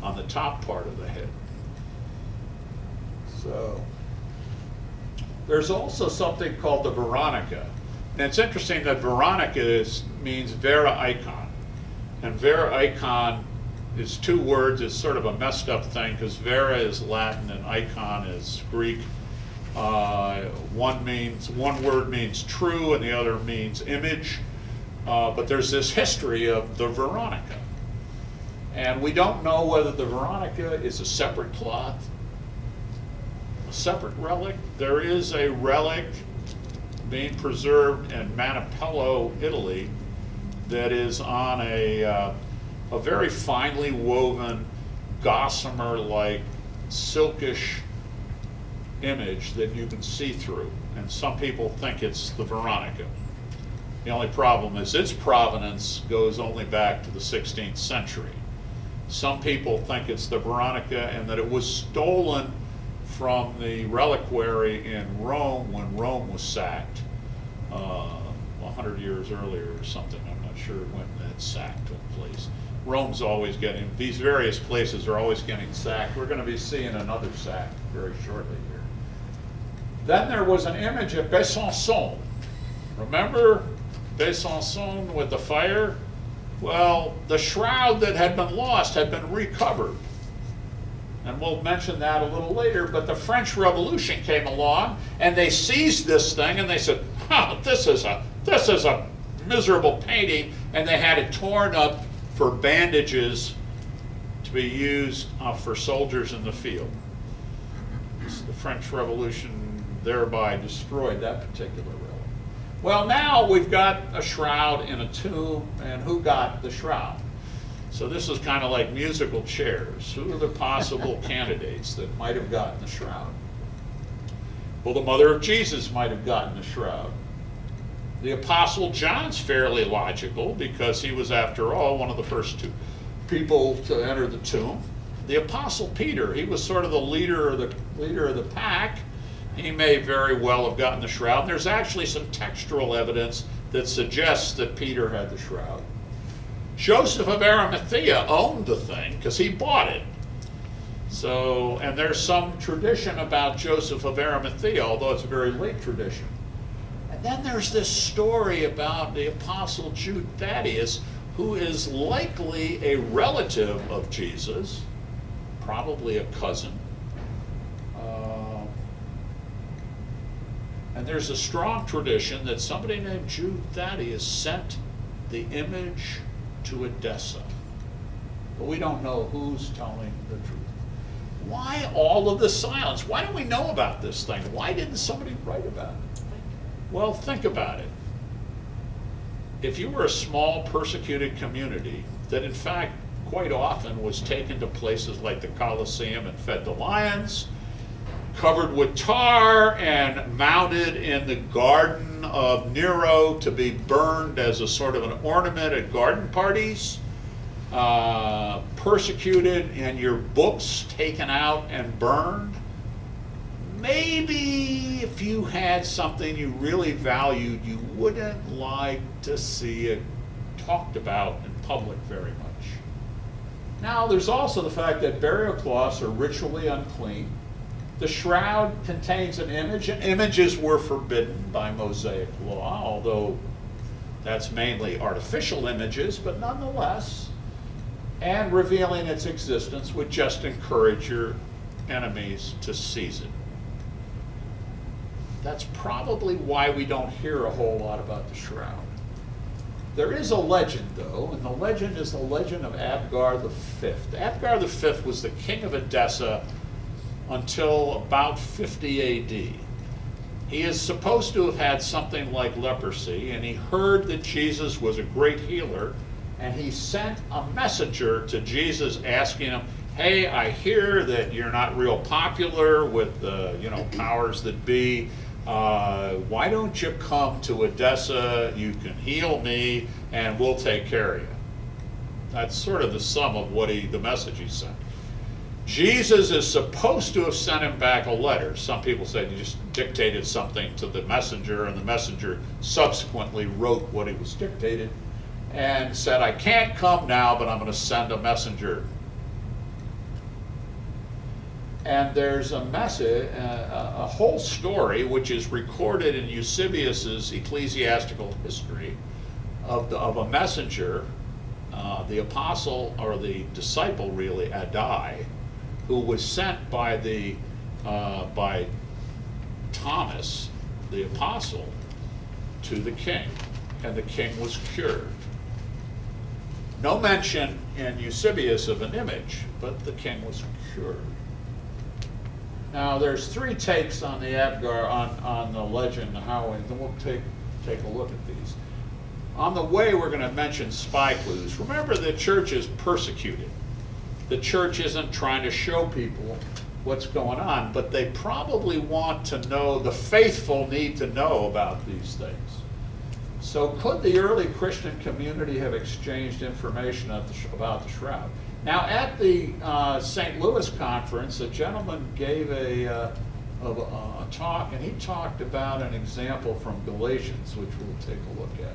on the top part of the head. So, there's also something called the Veronica. And it's interesting that Veronica means vera icon. And vera icon is two words. It's sort of a messed up thing, because vera is Latin and icon is Greek. One word means true and the other means image. But there's this history of the Veronica. And we don't know whether the Veronica is a separate cloth, a separate relic. There is a relic being preserved in Manipello, Italy, that is on a very finely woven, gossamer-like, silkish image that you can see through. And some people think it's the Veronica. The only problem is its provenance goes only back to the 16th century. Some people think it's the Veronica and that it was stolen from the reliquary in Rome when Rome was sacked 100 years earlier or something. I'm not sure when that sack took place. Rome's always getting, these various places are always getting sacked. We're going to be seeing another sack very shortly here. Then there was an image at Besançon. Remember Besançon with the fire? Well, the shroud that had been lost had been recovered. And we'll mention that a little later, but the French Revolution came along and they seized this thing and they said, oh, this is a miserable painting, and they had it torn up for bandages to be used for soldiers in the field. The French Revolution thereby destroyed that particular relic. Well, now we've got a shroud in a tomb, and who got the shroud? So this is kind of like musical chairs. Who are the possible candidates that might have gotten the shroud? Well, the mother of Jesus might have gotten the shroud. The Apostle John's fairly logical, because he was, after all, one of the first two people to enter the tomb. The Apostle Peter, he was sort of the leader of the pack. He may very well have gotten the shroud. And there's actually some textual evidence that suggests that Peter had the shroud. Joseph of Arimathea owned the thing because he bought it. So, and there's some tradition about Joseph of Arimathea, although it's a very late tradition. And then there's this story about the Apostle Jude Thaddeus, who is likely a relative of Jesus, probably a cousin. And there's a strong tradition that somebody named Jude Thaddeus sent the image to Edessa. But we don't know who's telling the truth. Why all of the silence? Why don't we know about this thing? Why didn't somebody write about it? Well, think about it. If you were a small persecuted community that in fact quite often was taken to places like the Colosseum and fed to lions, covered with tar and mounted in the garden of Nero to be burned as a sort of an ornament at garden parties, persecuted and your books taken out and burned, maybe if you had something you really valued, you wouldn't like to see it talked about in public very much. Now, there's also the fact that burial cloths are ritually unclean. The shroud contains an image, and images were forbidden by Mosaic law, although that's mainly artificial images, but nonetheless, and revealing its existence would just encourage your enemies to seize it. That's probably why we don't hear a whole lot about the shroud. There is a legend, though, and the legend is the legend of Abgar V. Abgar V was the king of Edessa until about 50 AD. He is supposed to have had something like leprosy, and he heard that Jesus was a great healer, and he sent a messenger to Jesus asking him, hey, I hear that you're not real popular with the powers that be. Why don't you come to Edessa? You can heal me, and we'll take care of you. That's sort of the sum of what the message he sent. Jesus is supposed to have sent him back a letter. Some people say he just dictated something to the messenger, and the messenger subsequently wrote what he was dictated and said, I can't come now, but I'm going to send a messenger. And there's a message, a whole story, which is recorded in Eusebius's ecclesiastical history of a messenger, the apostle, or the disciple really, Addai, who was sent by Thomas, the apostle, to the king, and the king was cured. No mention in Eusebius of an image, but the king was cured. Now, there's three takes on the Abgar, on the legend, how, and then we'll take a look at these. On the way, we're going to mention spy clues. Remember, the church is persecuted. The church isn't trying to show people what's going on, but they probably want to know, the faithful need to know about these things. So could the early Christian community have exchanged information about the Shroud? Now, at the St. Louis conference, a gentleman gave a talk, and he talked about an example from Galatians, which we'll take a look at.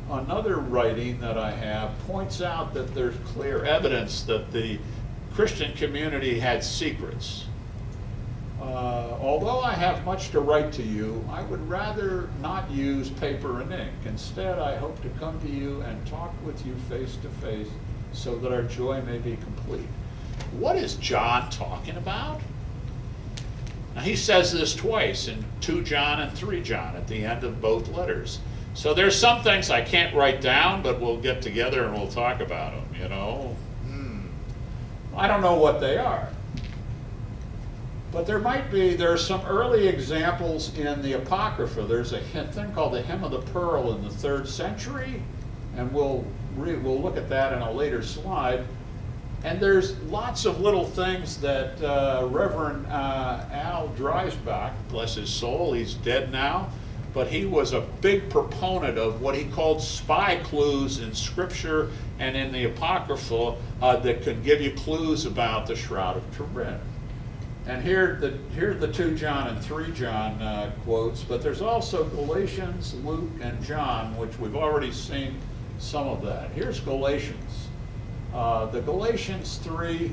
Another writing that I have points out that there's clear evidence that the Christian community had secrets. Although I have much to write to you, I would rather not use paper and ink. Instead, I hope to come to you and talk with you face to face so that our joy may be complete. What is John talking about? Now, he says this twice in 2 John and 3 John at the end of both letters. So there's some things I can't write down, but we'll get together and we'll talk about them, you know. I don't know what they are. But there are some early examples in the Apocrypha. There's a thing called the Hymn of the Pearl in the 3rd century, and we'll look at that in a later slide. And there's lots of little things that Reverend Al Dreisbach, bless his soul, he's dead now, but he was a big proponent of what he called spy clues in Scripture and in the Apocrypha that could give you clues about the Shroud of Turin. And here are the 2 John and 3 John quotes, but there's also Galatians, Luke, and John, which we've already seen some of that. Here's Galatians. The Galatians 3,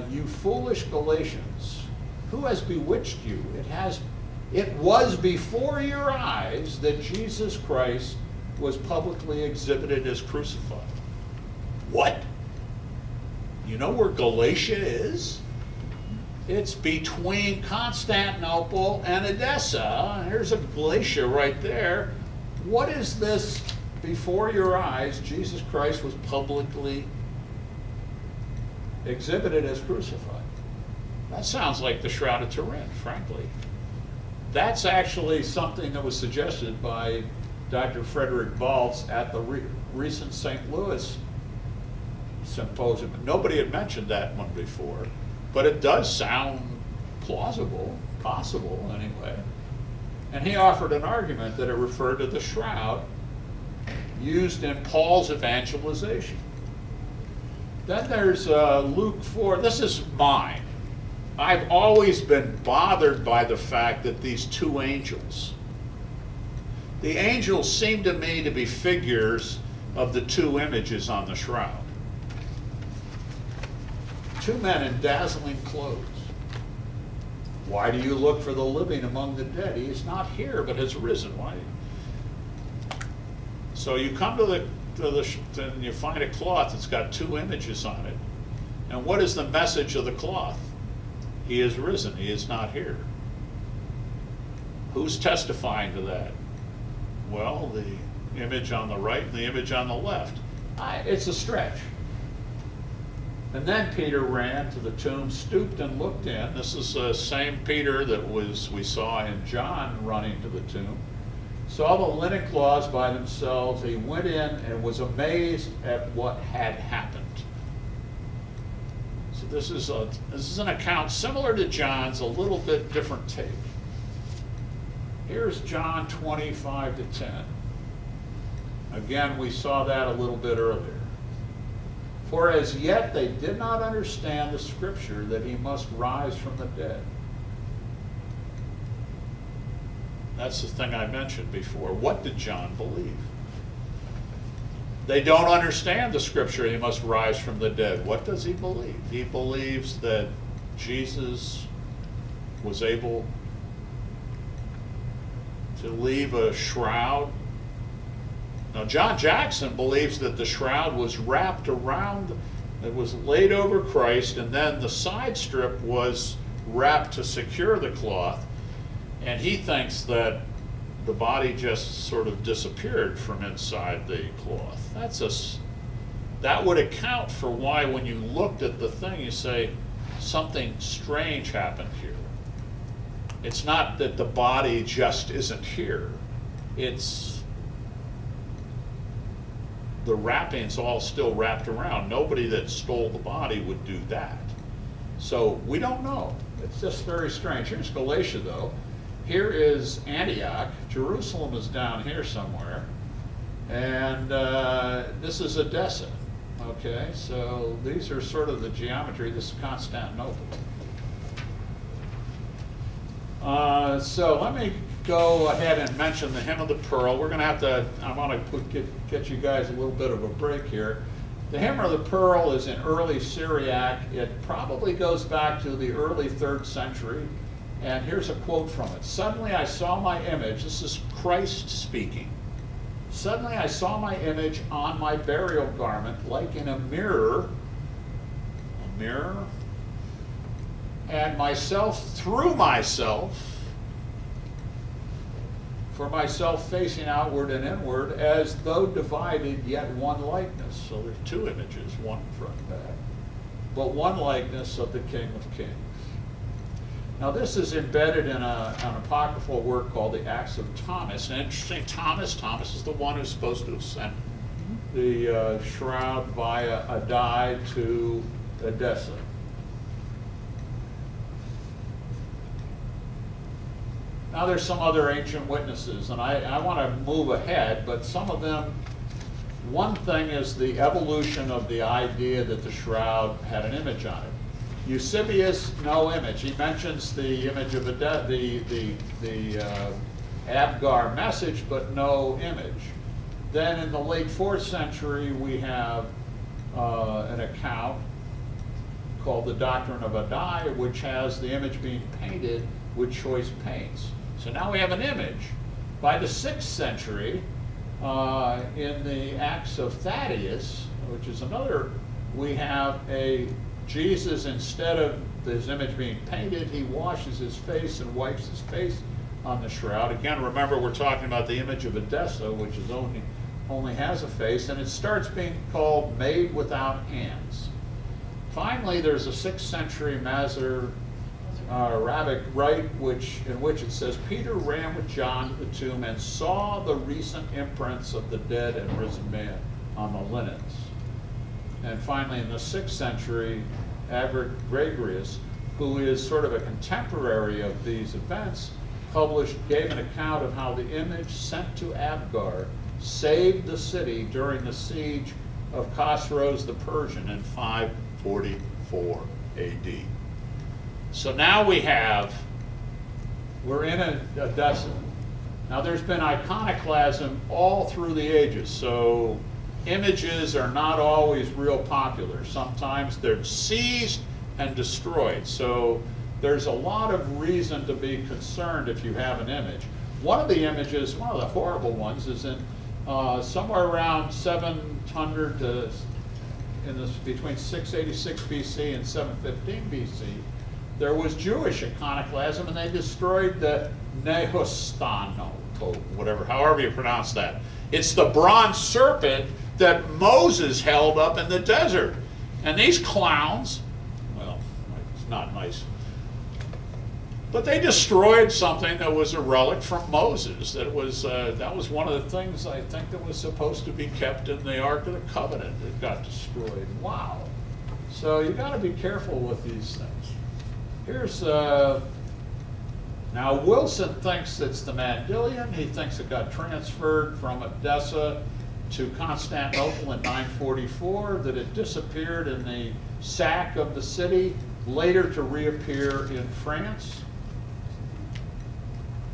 you foolish Galatians, who has bewitched you? It was before your eyes that Jesus Christ was publicly exhibited as crucified. What? You know where Galatia is? It's between Constantinople and Edessa. Here's a Galatia right there. What is this? Before your eyes, Jesus Christ was publicly exhibited as crucified. That sounds like the Shroud of Turin, frankly. That's actually something that was suggested by Dr. Frederick Baltz at the recent St. Louis symposium. Nobody had mentioned that one before, but it does sound plausible, possible anyway. And he offered an argument that it referred to the shroud used in Paul's evangelization. Then there's Luke 4. This is mine. I've always been bothered by the fact that these 2 angels, the angels seem to me to be figures of the 2 images on the shroud. 2 men in dazzling clothes. Why do you look for the living among the dead? He is not here, but has risen. Why? So you come to and you find a cloth that's got 2 images on it. And what is the message of the cloth? He is risen. He is not here. Who's testifying to that? Well, the image on the right and the image on the left. It's a stretch. And then Peter ran to the tomb, stooped and looked in. This is the same Peter that we saw in John running to the tomb. Saw the linen cloths by themselves. He went in and was amazed at what had happened. So this is an account similar to John's, a little bit different take. Here's John 25 to 10. Again, we saw that a little bit earlier. For as yet they did not understand the scripture that he must rise from the dead. That's the thing I mentioned before. What did John believe? They don't understand the scripture he must rise from the dead. What does he believe? He believes that Jesus was able to leave a shroud. Now, John Jackson believes that the shroud was wrapped around, it was laid over Christ, and then the side strip was wrapped to secure the cloth. And he thinks that the body just sort of disappeared from inside the cloth. That would account for why when you looked at the thing, you say, something strange happened here. It's not that the body just isn't here. It's the wrapping's all still wrapped around. Nobody that stole the body would do that. So we don't know. It's just very strange. Here's Galatia, though. Here is Antioch. Jerusalem is down here somewhere. And this is Edessa. Okay, so these are sort of the geometry. This is Constantinople. So let me go ahead and mention the Hymn of the Pearl. We're going to have to, I want to get you guys a little bit of a break here. The Hymn of the Pearl is in early Syriac. It probably goes back to the early 3rd century. And here's a quote from it. Suddenly I saw my image. This is Christ speaking. Suddenly I saw my image on my burial garment like in a mirror. A mirror? And myself through myself, for myself facing outward and inward, as though divided, yet one likeness. So there's two images, one front and back, but one likeness of the King of Kings. Now this is embedded in an apocryphal work called the Acts of Thomas. And interesting, Thomas is the one who's supposed to have sent the shroud via Adai to Edessa. Now there's some other ancient witnesses, and I want to move ahead, but some of them, one thing is the evolution of the idea that the shroud had an image on it. Eusebius, no image. He mentions the image of the Abgar message, but no image. Then in the late 4th century, we have an account called the Doctrine of Adai, which has the image being painted with choice paints. So now we have an image. By the 6th century, in the Acts of Thaddeus, which is another, we have a Jesus, instead of his image being painted, he washes his face and wipes his face on the shroud. Again, remember we're talking about the image of Edessa, which is only has a face, and it starts being called made without hands. Finally, there's a 6th century Arabic rite in which it says, Peter ran with John to the tomb and saw the recent imprints of the dead and risen man on the linens. And finally, in the 6th century, Gregorius, who is sort of a contemporary of these events, gave an account of how the image sent to Abgar saved the city during the siege of Khosroes the Persian in 544 AD. So now we're in Edessa. Now there's been iconoclasm all through the ages, so images are not always real popular. Sometimes they're seized and destroyed. So there's a lot of reason to be concerned if you have an image. One of the images, one of the horrible ones, is in somewhere around 700 to between 686 BC and 715 BC. There was Jewish iconoclasm, and they destroyed the Nehostano, however you pronounce that. It's the bronze serpent that Moses held up in the desert. And these clowns, well, it's not nice, but they destroyed something that was a relic from Moses. That was one of the things I think that was supposed to be kept in the Ark of the Covenant. It got destroyed. Wow. So you got to be careful with these things. Here's, now Wilson thinks it's the mandelian. He thinks it got transferred from Edessa to Constantinople in 944, that it disappeared in the sack of the city, later to reappear in France.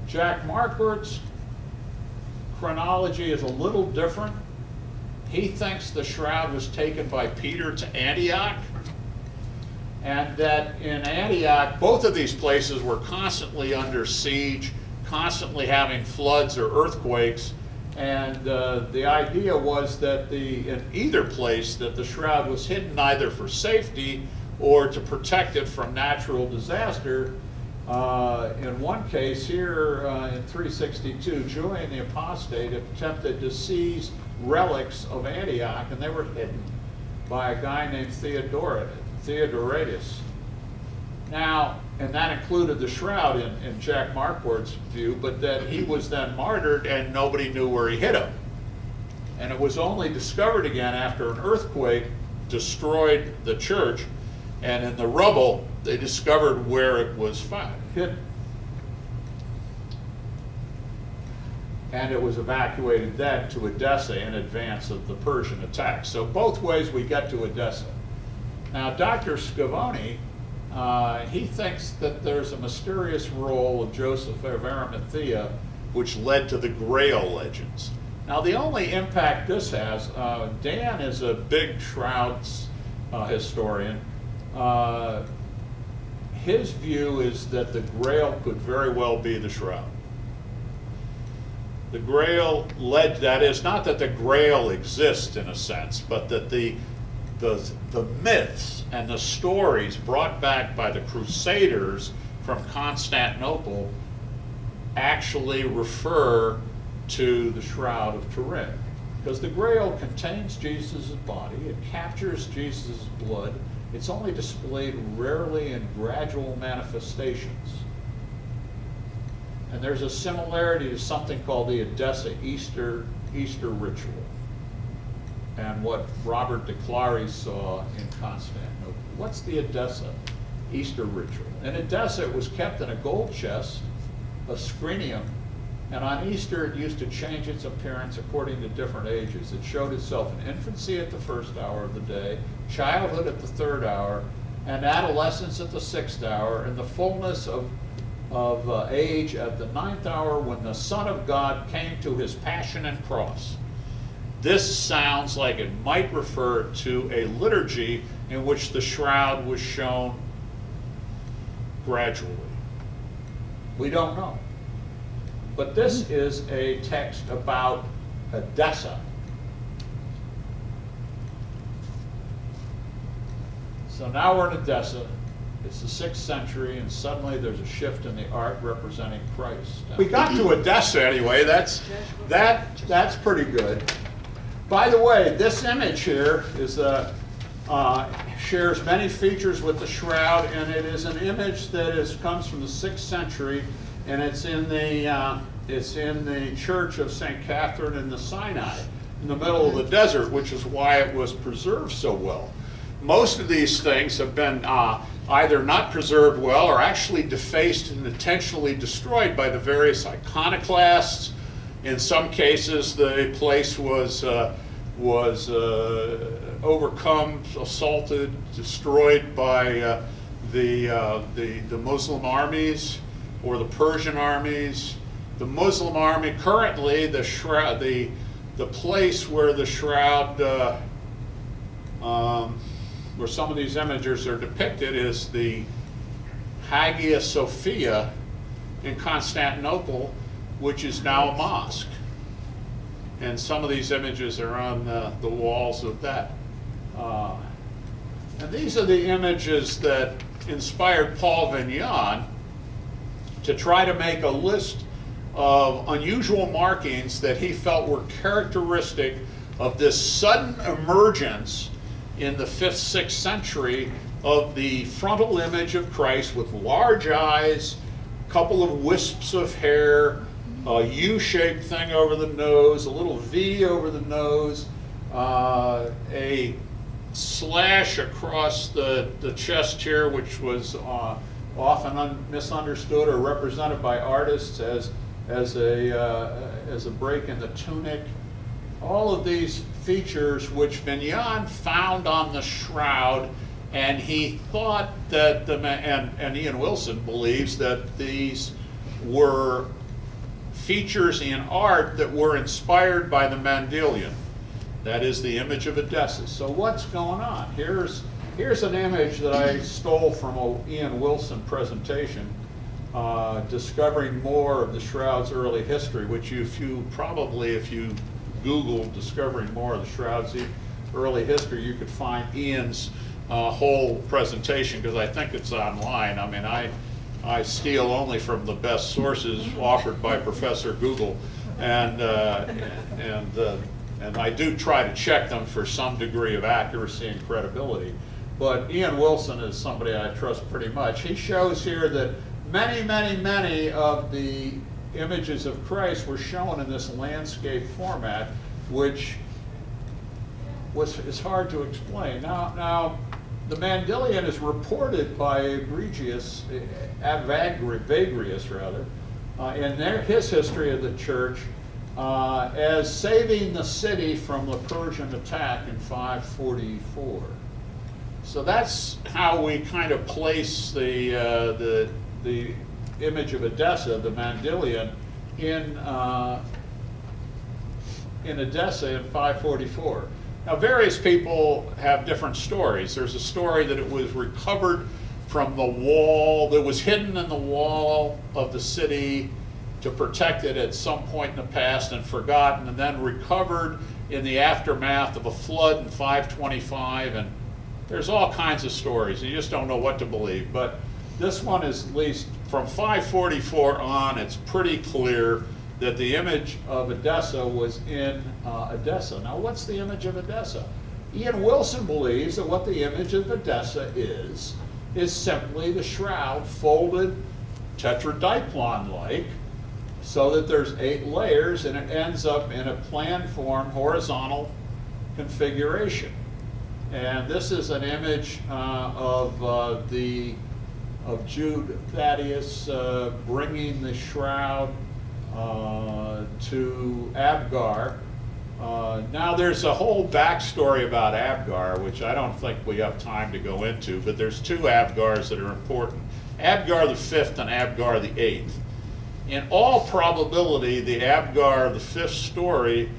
Jack Marquardt's chronology is a little different. He thinks the shroud was taken by Peter to Antioch, and that in Antioch, both of these places were constantly under siege, constantly having floods or earthquakes, and the idea was that in either place that the shroud was hidden either for safety or to protect it from natural disaster. In one case here in 362, Julian the Apostate attempted to seize relics of Antioch, and they were hidden by a guy named Theodoratus. Now, and that included the shroud in Jack Marquardt's view, but that he was then martyred and nobody knew where he hid him. And it was only discovered again after an earthquake destroyed the church, and in the rubble they discovered where it was found, hidden. And it was evacuated then to Edessa in advance of the Persian attack. So both ways we get to Edessa. Now, Dr. Scavone, he thinks that there's a mysterious role of Joseph of Arimathea which led to the Grail legends. Now, the only impact this has, Dan is a big Shrouds historian. His view is that the Grail could very well be the Shroud. The Grail led, that is, not that the Grail exists in a sense, but that the myths and the stories brought back by the Crusaders from Constantinople actually refer to the Shroud of Turin. Because the Grail contains Jesus' body, it captures Jesus' blood, it's only displayed rarely in gradual manifestations. And there's a similarity to something called the Edessa Easter ritual, and what Robert de Clary saw in Constantinople. What's the Edessa Easter ritual? In Edessa, it was kept in a gold chest, a scrinium, and on Easter it used to change its appearance according to different ages. It showed itself in infancy at the first hour of the day, childhood at the third hour, and adolescence at the sixth hour, and the fullness of age at the ninth hour, when the Son of God came to his passion and cross. This sounds like it might refer to a liturgy in which the shroud was shown gradually. We don't know. But this is a text about Edessa. So now we're in Edessa. It's the 6th century, and suddenly there's a shift in the art representing Christ. We got to Edessa anyway. That's pretty good. By the way, this image here is shares many features with the shroud, and it is an image that comes from the 6th century, and it's in the church of St. Catherine in the Sinai, in the middle of the desert, which is why it was preserved so well. Most of these things have been either not preserved well or actually defaced and intentionally destroyed by the various iconoclasts. In some cases, the place was overcome, assaulted, destroyed by the Muslim armies or the Persian armies. The Muslim army, currently the shroud, the place where the shroud, where some of these images are depicted, is the Hagia Sophia in Constantinople, which is now a mosque. And some of these images are on the walls of that. And these are the images that inspired Paul Vignon to try to make a list of unusual markings that he felt were characteristic of this sudden emergence in the 5th, 6th century of the frontal image of Christ with large eyes, a couple of wisps of hair, a U-shaped thing over the nose, a little V over the nose, a slash across the chest here, which was often misunderstood or represented by artists as a break in the tunic. All of these features which Vignon found on the shroud, and he thought that and Ian Wilson believes that these were features in art that were inspired by the mandelian. That is the image of Edessa. So what's going on? Here's an image that I stole from an Ian Wilson presentation, discovering more of the shroud's early history, which if you Google discovering more of the shroud's early history, you could find Ian's whole presentation, because I think it's online. I mean, I steal only from the best sources offered by Professor Google, and I do try to check them for some degree of accuracy and credibility. But Ian Wilson is somebody I trust pretty much. He shows here that many of the images of Christ were shown in this landscape format, which is hard to explain. Now, the mandelian is reported by Vagrius in his history of the church as saving the city from the Persian attack in 544. So that's how we kind of place the image of Edessa, the mandelian, in Edessa in 544. Now, various people have different stories. There's a story that it was recovered from the wall, that was hidden in the wall of the city to protect it at some point in the past and forgotten, and then recovered in the aftermath of a flood in 525. And there's all kinds of stories. You just don't know what to believe. But this one is, at least from 544 on, it's pretty clear that the image of Edessa was in Edessa. Now, what's the image of Edessa? Ian Wilson believes that what the image of Edessa is simply the shroud folded tetradiplon-like, so that there's 8 layers, and it ends up in a plan-form horizontal configuration. And this is an image of Jude Thaddeus bringing the shroud to Abgar. Now, there's a whole backstory about Abgar, which I don't think we have time to go into, but there's 2 Abgars that are important: Abgar the 5th and Abgar the 8th. In all probability, the Abgar the 5th story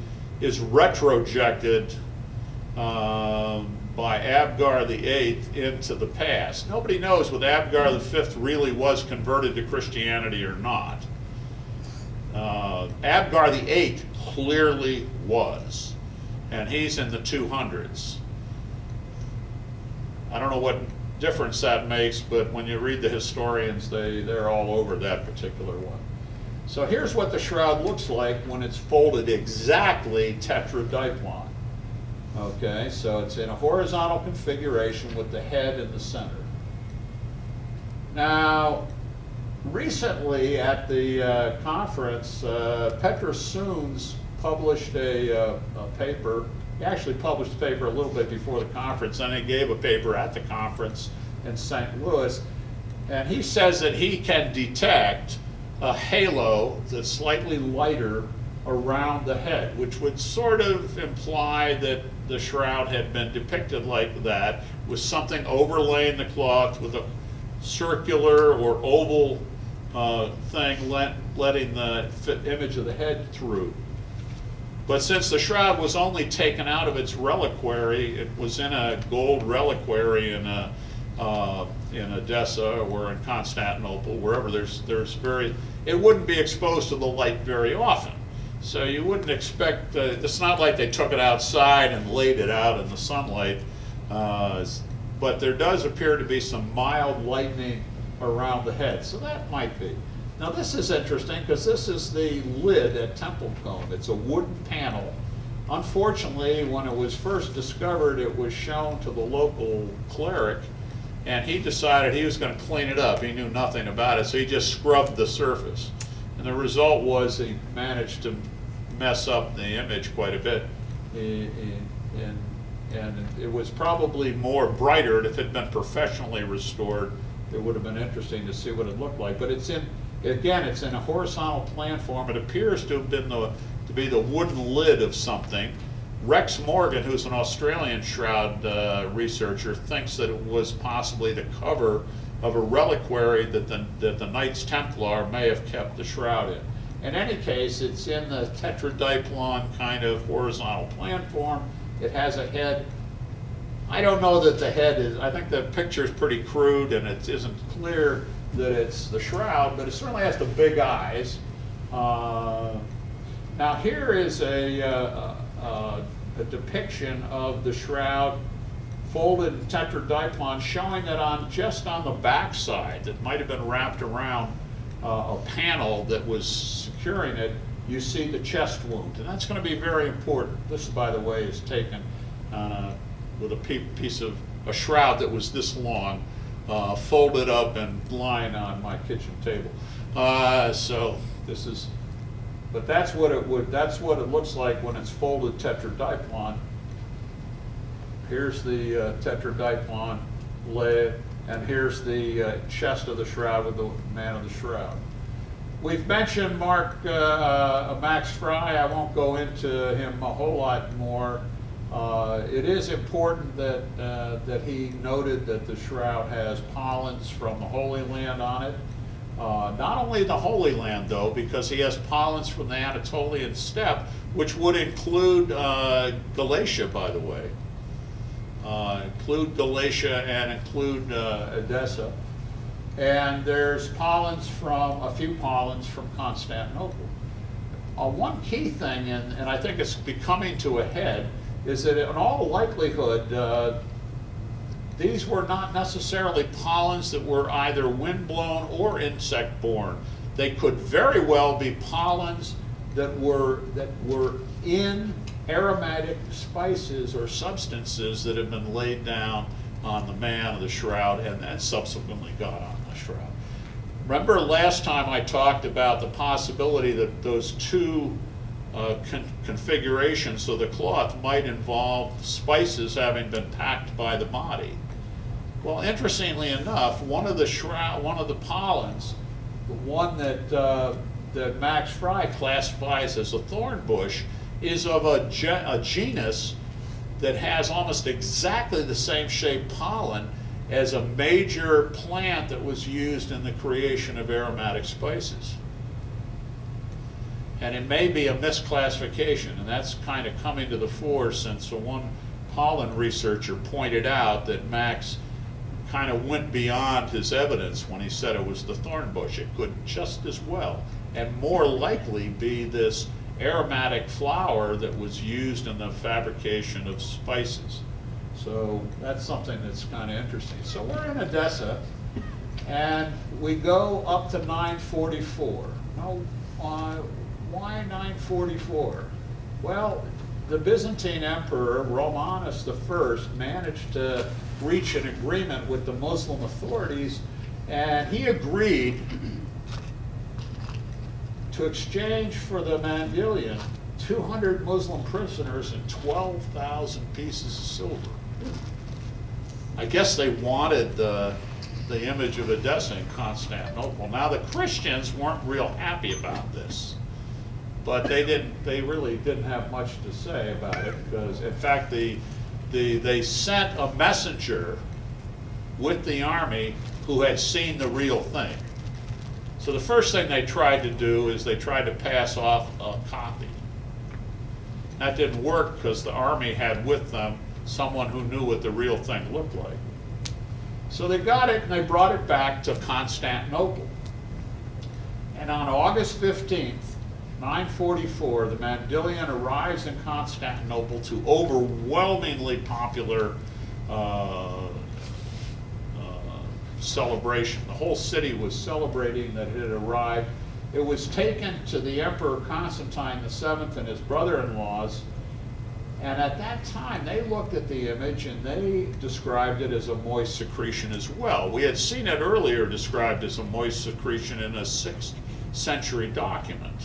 is retrojected by Abgar the 8th into the past. Nobody knows whether Abgar the 5th really was converted to Christianity or not. Abgar the 8th clearly was, and he's in the 200s. I don't know what difference that makes, but when you read the historians, they're all over that particular one. So here's what the shroud looks like when it's folded exactly tetradiplon. Okay, so it's in a horizontal configuration with the head in the center. Now, recently at the conference, Petrus Soons published a paper. He actually published a paper a little bit before the conference, and he gave a paper at the conference in St. Louis. And he says that he can detect a halo that's slightly lighter around the head, which would sort of imply that the shroud had been depicted like that, with something overlaying the cloth with a circular or oval thing letting the image of the head through. But since the shroud was only taken out of its reliquary, it was in a gold reliquary in Edessa or in Constantinople, wherever it wouldn't be exposed to the light very often. So you wouldn't expect, it's not like they took it outside and laid it out in the sunlight, but there does appear to be some mild lightening around the head, so that might be. Now this is interesting because this is the lid at Templecombe. It's a wooden panel. Unfortunately, when it was first discovered, it was shown to the local cleric, and he decided he was going to clean it up. He knew nothing about it, so he just scrubbed the surface. And the result was he managed to mess up the image quite a bit. And it was probably more brighter. If it had been professionally restored, it would have been interesting to see what it looked like. But it's in, again, it's in a horizontal plan form. It appears to have been to be the wooden lid of something. Rex Morgan, who's an Australian shroud researcher, thinks that it was possibly the cover of a reliquary that the Knights Templar may have kept the shroud in. In any case, it's in the tetradiplon kind of horizontal plan form. It has a head. I don't know that the head is, I think the picture is pretty crude and it isn't clear that it's the shroud, but it certainly has the big eyes. Now here is a depiction of the shroud folded in tetradiplon, showing that just on the back side that might have been wrapped around a panel that was securing it, you see the chest wound, and that's going to be very important. This, by the way, is taken with a piece of a shroud that was this long, folded up and lying on my kitchen table. So this is, but that's what it looks like when it's folded tetradiplon. Here's the tetradiplon lid, and here's the chest of the shroud with the man of the shroud. We've mentioned Max Fry. I won't go into him a whole lot more. It is important that he noted that the shroud has pollens from the Holy Land on it. Not only the Holy Land, though, because he has pollens from the Anatolian steppe, which would include Galatia, by the way. Include Galatia and include Edessa. And there's a few pollens from Constantinople. One key thing, and I think it's becoming to a head, is that in all likelihood, these were not necessarily pollens that were either wind-blown or insect-borne. They could very well be pollens that were in aromatic spices or substances that have been laid down on the man of the shroud and then subsequently got on the shroud. Remember last time I talked about the possibility that those two configurations of the cloth might involve spices having been packed by the body. Well, interestingly enough, one of the pollens, the one that Max Fry classifies as a thorn bush, is of a genus that has almost exactly the same shaped pollen as a major plant that was used in the creation of aromatic spices. And it may be a misclassification, and that's kind of coming to the fore since one pollen researcher pointed out that Max kind of went beyond his evidence when he said it was the thorn bush. It could just as well and more likely be this aromatic flower that was used in the fabrication of spices. So that's something that's kind of interesting. So we're in Edessa, and we go up to 944. Now, why 944? Well, the Byzantine Emperor Romanus I managed to reach an agreement with the Muslim authorities, and he agreed to exchange for the mandelian 200 Muslim prisoners and 12,000 pieces of silver. I guess they wanted the image of Edessa in Constantinople. Now the Christians weren't real happy about this, but they really didn't have much to say about it, because in fact they sent a messenger with the army who had seen the real thing. So the first thing they tried to do is they tried to pass off a copy. That didn't work because the army had with them someone who knew what the real thing looked like. So they got it and they brought it back to Constantinople. And on August 15th, 944, the mandelian arrives in Constantinople to overwhelmingly popular celebration. The whole city was celebrating that it had arrived. It was taken to the Emperor Constantine VII and his brother-in-laws, and at that time they looked at the image and they described it as a moist secretion as well. We had seen it earlier described as a moist secretion in a 6th century document,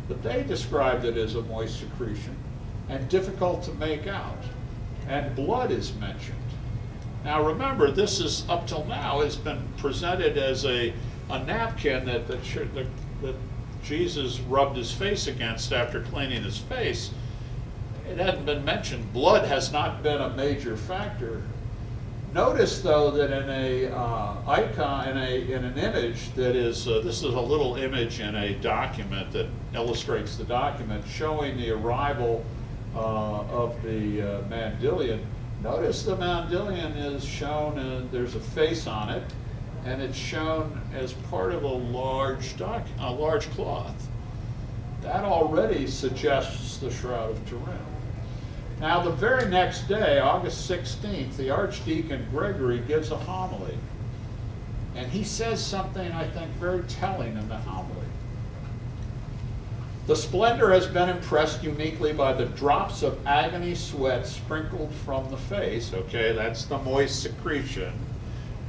but they described it as a moist secretion and difficult to make out. and blood is mentioned. Now remember, this is, up till now, has been presented as a napkin that Jesus rubbed his face against after cleaning his face. It hadn't been mentioned. Blood has not been a major factor. Notice, though, that in a icon, in an image that is, this is a little image in a document that illustrates the document showing the arrival of the mandelian. Notice the mandelian is shown, and there's a face on it, and it's shown as part of a large cloth. That already suggests the Shroud of Turin. Now, the very next day, August 16th, the Archdeacon Gregory gives a homily. And he says something, I think, very telling in the homily. The splendor has been impressed uniquely by the drops of agony sweat sprinkled from the face. Okay, that's the moist secretion.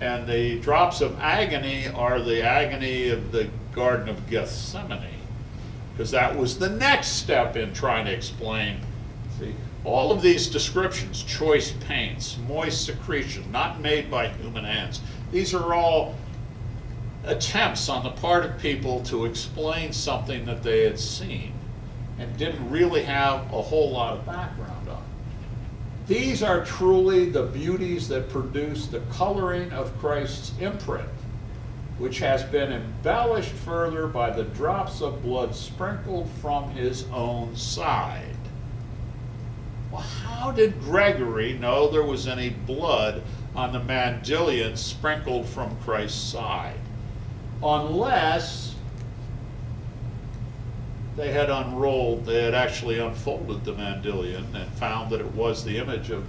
And the drops of agony are the agony of the Garden of Gethsemane, because that was the next step in trying to explain. See, all of these descriptions, choice paints, moist secretion, not made by human hands, these are all attempts on the part of people to explain something that they had seen and didn't really have a whole lot of background on. These are truly the beauties that produce the coloring of Christ's imprint, which has been embellished further by the drops of blood sprinkled from his own side. Well, how did Gregory know there was any blood on the mandelian sprinkled from Christ's side? Unless they had actually unfolded the mandelian and found that it was the image of,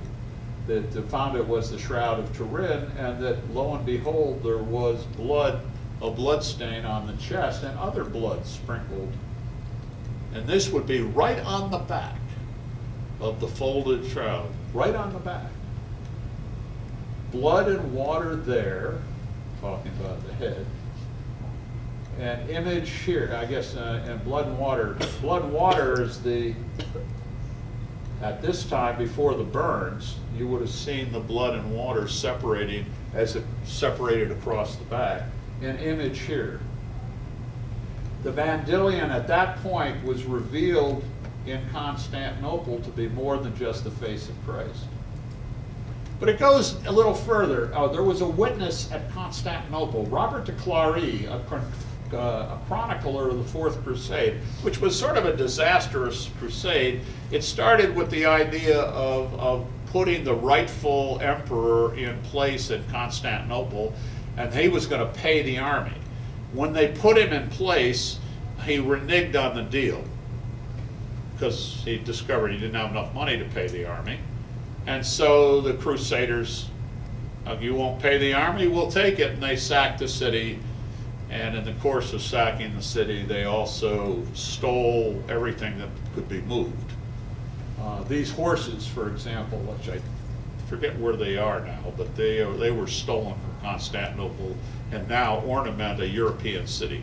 found it was the Shroud of Turin, and that lo and behold, there was blood, a blood stain on the chest and other blood sprinkled. And this would be right on the back of the folded shroud, right on the back. Blood and water there, talking about the head, and image here, I guess, and blood and water. Blood and water is the, at this time before the burns, you would have seen the blood and water separating as it separated across the back. An image here. The mandelian at that point was revealed in Constantinople to be more than just the face of Christ. But it goes a little further. Oh, there was a witness at Constantinople, Robert de Clary, a chronicler of the Fourth Crusade, which was sort of a disastrous crusade. It started with the idea of putting the rightful emperor in place at Constantinople, and he was going to pay the army. When they put him in place, he reneged on the deal because he discovered he didn't have enough money to pay the army. And so the Crusaders, you won't pay the army, we'll take it. And they sacked the city. And in the course of sacking the city, they also stole everything that could be moved. These horses, for example, which I forget where they are now, but they were stolen from Constantinople and now ornament a European city.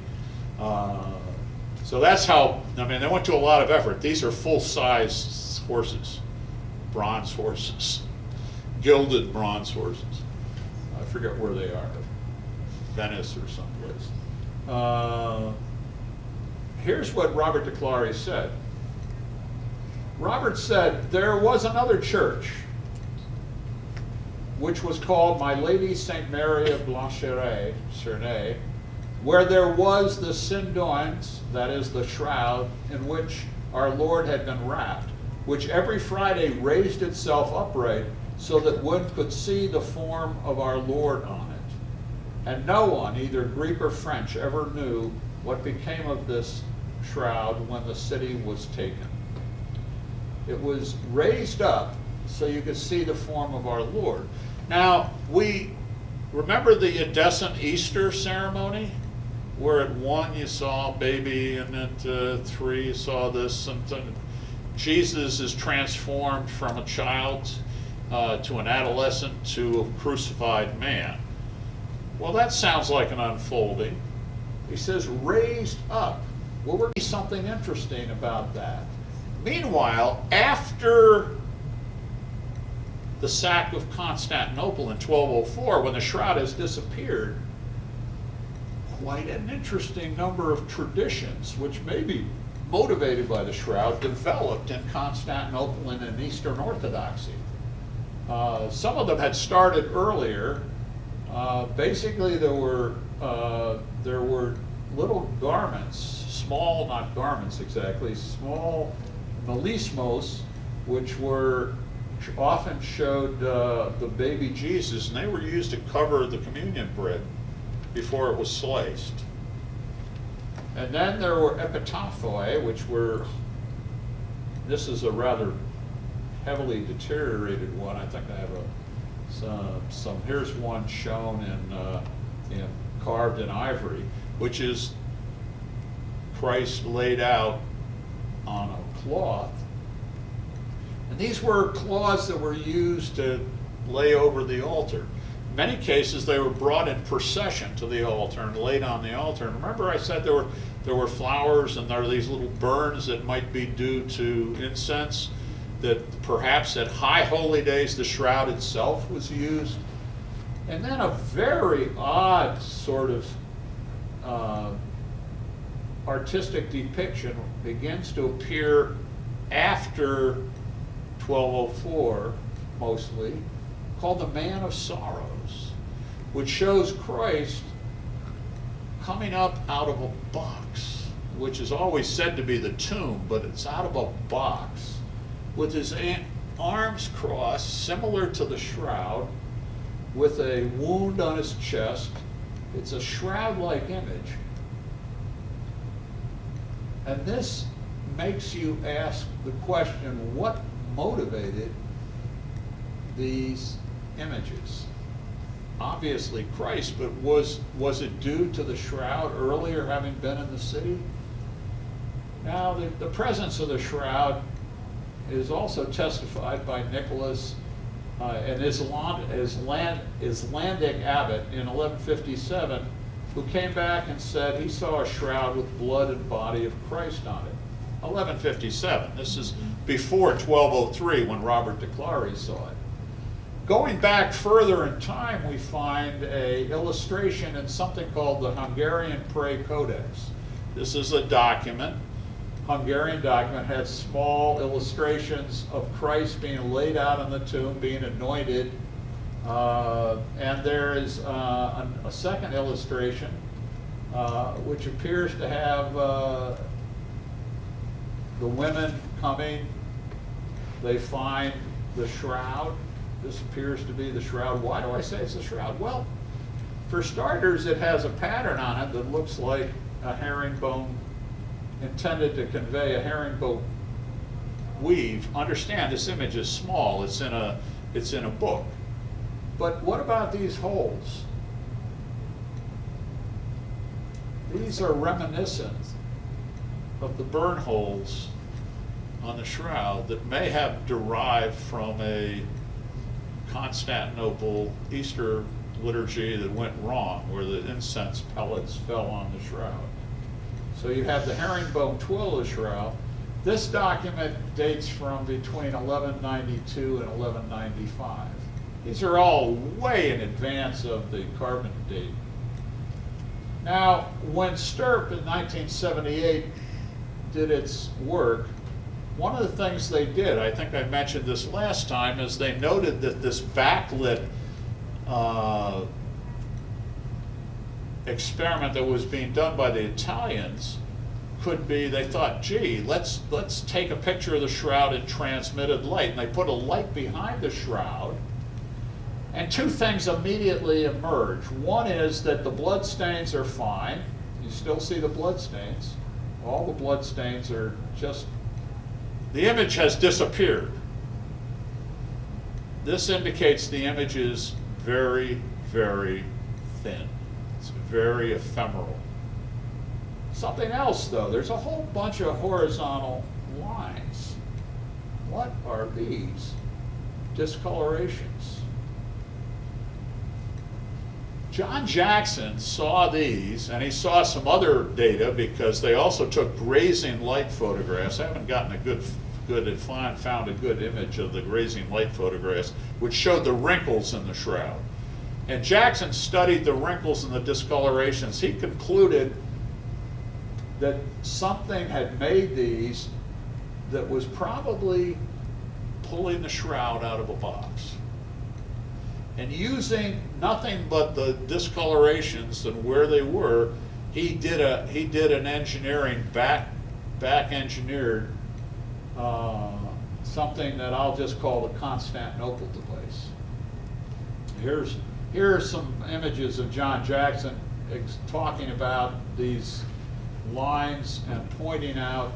So that's how, I mean, they went to a lot of effort. These are full-size horses, bronze horses, gilded bronze horses. I forget where they are, Venice or someplace. Here's what Robert de Clary said. Robert said, there was another church which was called My Lady St. Mary of Blancheret, Cernay, where there was the cindoins, that is the shroud, in which our Lord had been wrapped, which every Friday raised itself upright so that one could see the form of our Lord on it. And no one, either Greek or French, ever knew what became of this shroud when the city was taken. It was raised up so you could see the form of our Lord. Now, we remember the iridescent Easter ceremony, where at 1 you saw a baby, and at 3 you saw this, and Jesus is transformed from a child to an adolescent to a crucified man. Well, that sounds like an unfolding. He says, raised up. Well, we're going to see something interesting about that. Meanwhile, after the sack of Constantinople in 1204, when the shroud has disappeared, quite an interesting number of traditions, which may be motivated by the shroud, developed in Constantinople and in Eastern Orthodoxy. Some of them had started earlier. Basically, there were little garments, small, not garments exactly, small melismos, which often showed the baby Jesus, and they were used to cover the communion bread before it was sliced. And then there were epitaphoi, which were, this is a rather heavily deteriorated one. I think I have some here's one shown in carved in ivory, which is Christ laid out on a cloth. And these were cloths that were used to lay over the altar. In many cases, they were brought in procession to the altar and laid on the altar. And remember I said there were flowers and there are these little burns that might be due to incense, that perhaps at high holy days the shroud itself was used. And then a very odd sort of artistic depiction begins to appear after 1204, mostly, called the Man of Sorrows, which shows Christ coming up out of a box, which is always said to be the tomb, but it's out of a box, with his arms crossed, similar to the shroud, with a wound on his chest. It's a shroud-like image. And this makes you ask the question, what motivated these images? Obviously Christ, but was it due to the shroud earlier having been in the city? Now, the presence of the shroud is also testified by Nicholas, an Icelandic abbot in 1157, who came back and said he saw a shroud with blood and body of Christ on it. 1157. This is before 1203 when Robert de Clary saw it. Going back further in time, we find an illustration in something called the Hungarian Prayer Codex. This is a document, Hungarian document, has small illustrations of Christ being laid out in the tomb, being anointed, and there is a second illustration which appears to have the women coming. They find the shroud. This appears to be the shroud. Why do I say it's a shroud? Well, for starters, it has a pattern on it that looks like a herringbone, intended to convey a herringbone weave. Understand, this image is small. It's in a book. But what about these holes? These are reminiscent of the burn holes on the shroud that may have derived from a Constantinople Easter liturgy that went wrong, where the incense pellets fell on the shroud. So you have the herringbone twill of the shroud. This document dates from between 1192 and 1195. These are all way in advance of the carbon date. Now, when Stirp in 1978 did its work, one of the things they did, I think I mentioned this last time, is they noted that this backlit experiment that was being done by the Italians could be, they thought, gee, let's take a picture of the shroud in transmitted light. And they put a light behind the shroud, and two things immediately emerge. One is that the blood stains are fine. You still see the blood stains. All the blood stains are just, the image has disappeared. This indicates the image is very, very thin. It's very ephemeral. Something else, though, there's a whole bunch of horizontal lines. What are these? Discolorations. John Jackson saw these, and he saw some other data because they also took grazing light photographs. I haven't gotten a good found a good image of the grazing light photographs, which showed the wrinkles in the shroud. And Jackson studied the wrinkles and the discolorations. He concluded that something had made these that was probably pulling the shroud out of a box. And using nothing but the discolorations and where they were, he did an engineering back engineered something that I'll just call the Constantinople device. Here are some images of John Jackson talking about these lines and pointing out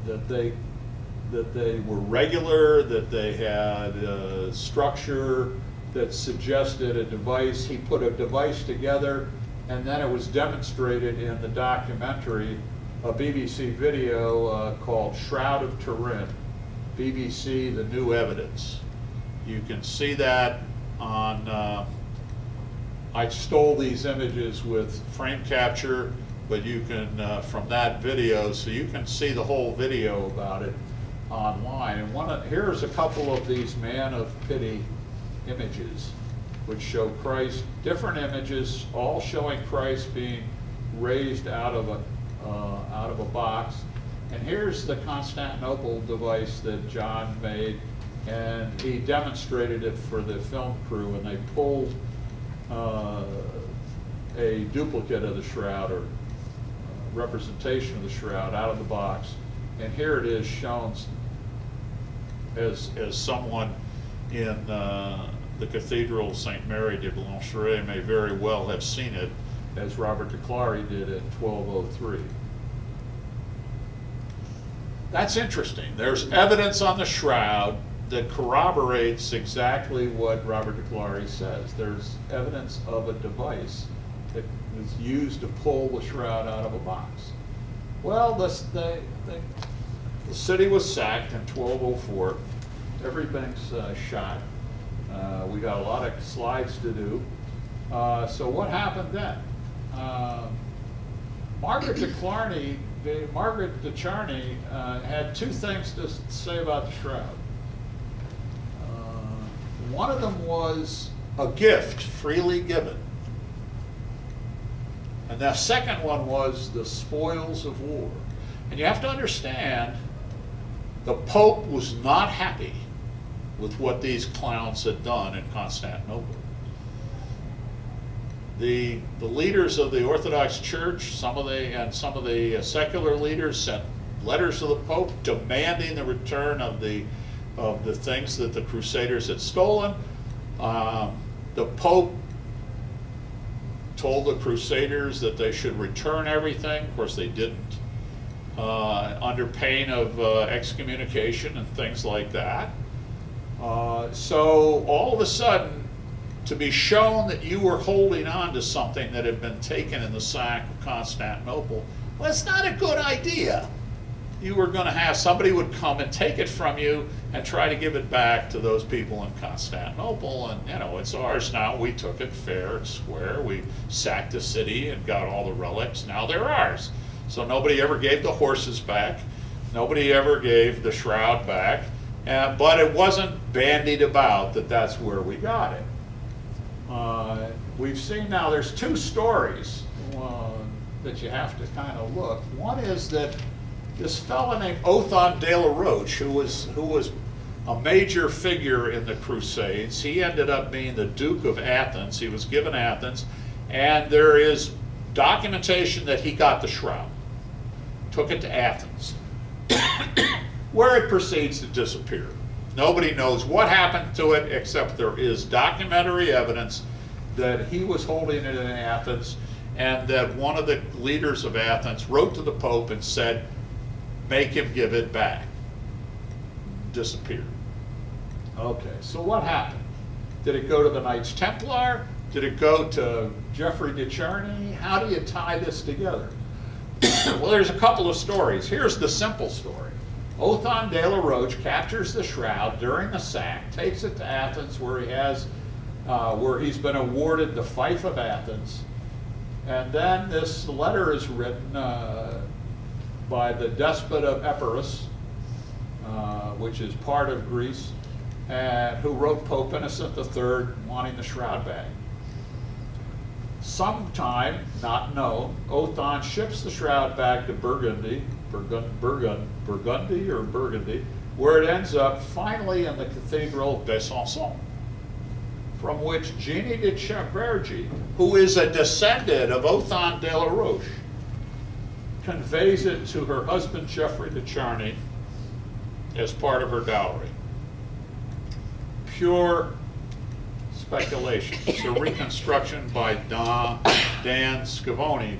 that they were regular, that they had a structure that suggested a device. He put a device together, and then it was demonstrated in the documentary, a BBC video called Shroud of Turin, BBC The New Evidence. You can see that on, I stole these images with frame capture, but you can, from that video, so you can see the whole video about it online. And here's a couple of these man of pity images, which show Christ, different images, all showing Christ being raised out of a box. And here's the Constantinople device that John made, and he demonstrated it for the film crew, and they pulled a duplicate of the shroud, or representation of the shroud, out of the box. And here it is shown as someone in the Cathedral of St. Mary de Blancheret may very well have seen it, as Robert de Clary did in 1203. That's interesting. There's evidence on the shroud that corroborates exactly what Robert de Clary says. There's evidence of a device that was used to pull the shroud out of a box. Well, the city was sacked in 1204. Everything's shot. We got a lot of slides to do. So what happened then? Margaret de Charny had two things to say about the shroud. One of them was a gift freely given. And the second one was the spoils of war. And you have to understand, the Pope was not happy with what these clowns had done in Constantinople. The leaders of the Orthodox Church, some of the secular leaders, sent letters to the Pope demanding the return of the things that the Crusaders had stolen. The Pope told the Crusaders that they should return everything. Of course, they didn't, under pain of excommunication and things like that. So all of a sudden, to be shown that you were holding on to something that had been taken in the sack of Constantinople, well, it's not a good idea. You were going to have somebody would come and take it from you and try to give it back to those people in Constantinople, and it's ours now. We took it fair and square. We sacked the city and got all the relics. Now they're ours. So nobody ever gave the horses back. Nobody ever gave the shroud back. But it wasn't bandied about that that's where we got it. We've seen now there's two stories that you have to kind of look. One is that this fellow named Othon de la Roche, who was a major figure in the Crusades, he ended up being the Duke of Athens. He was given Athens, and there is documentation that he got the shroud, took it to Athens, where it proceeds to disappear. Nobody knows what happened to it, except there is documentary evidence that he was holding it in Athens, and that one of the leaders of Athens wrote to the Pope and said, make him give it back. Disappeared. Okay, so what happened? Did it go to the Knights Templar? Did it go to Geoffrey de Charny? How do you tie this together? Well, there's a couple of stories. Here's the simple story. Othon de la Roche captures the shroud during the sack, takes it to Athens, where he's been awarded the fief of Athens, and then this letter is written by the despot of Epirus, which is part of Greece, and who wrote Pope Innocent III wanting the shroud bag. Sometime, not known, Othon ships the shroud back to Burgundy, where it ends up finally in the Cathedral of Besançon, from which Jeanne de Chavergy, who is a descendant of Othon de la Roche, conveys it to her husband Geoffrey de Charny as part of her dowry. Pure speculation. It's a reconstruction by Dan Scavone,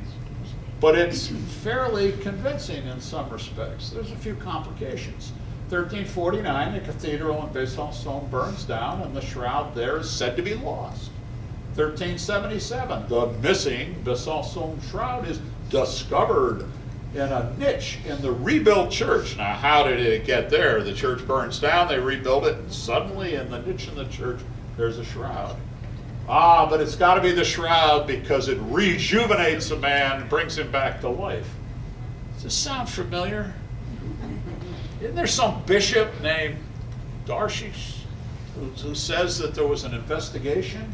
but it's fairly convincing in some respects. There's a few complications. 1349, the cathedral in Besançon burns down, and the shroud there is said to be lost. 1377, the missing Besançon shroud is discovered in a niche in the rebuilt church. Now, how did it get there? The church burns down, they rebuild it, and suddenly in the niche in the church, there's a shroud. Ah, but it's got to be the shroud because it rejuvenates a man and brings him back to life. Does this sound familiar? Isn't there some bishop named Darshish who says that there was an investigation?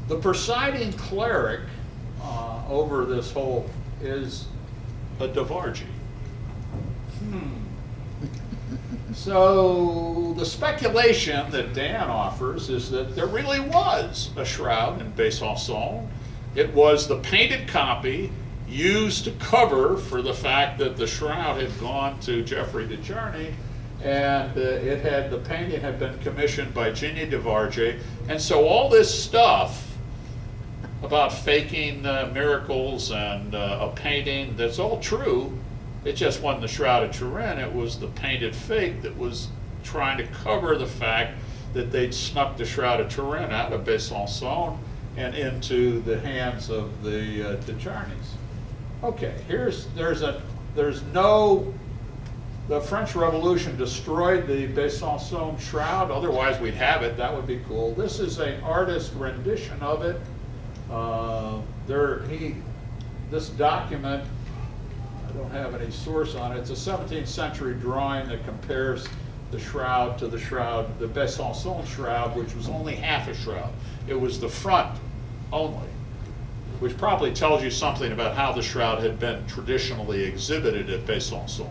The presiding cleric over this whole is a Devargy. So the speculation that Dan offers is that there really was a shroud in Besançon. It was the painted copy used to cover for the fact that the shroud had gone to Geoffrey de Charny, and the painting had been commissioned by Jeanne de Vargy. And so all this stuff about faking miracles and a painting, that's all true. It just wasn't the Shroud of Turin, it was the painted fake that was trying to cover the fact that they'd snuck the Shroud of Turin out of Besançon and into the hands of the de Charnys. Okay, the French Revolution destroyed the Besançon shroud, otherwise we'd have it, that would be cool. This is an artist rendition of it. This document, I don't have any source on it, it's a 17th century drawing that compares the shroud to the Besançon shroud, which was only half a shroud. It was the front only, which probably tells you something about how the shroud had been traditionally exhibited at Besançon,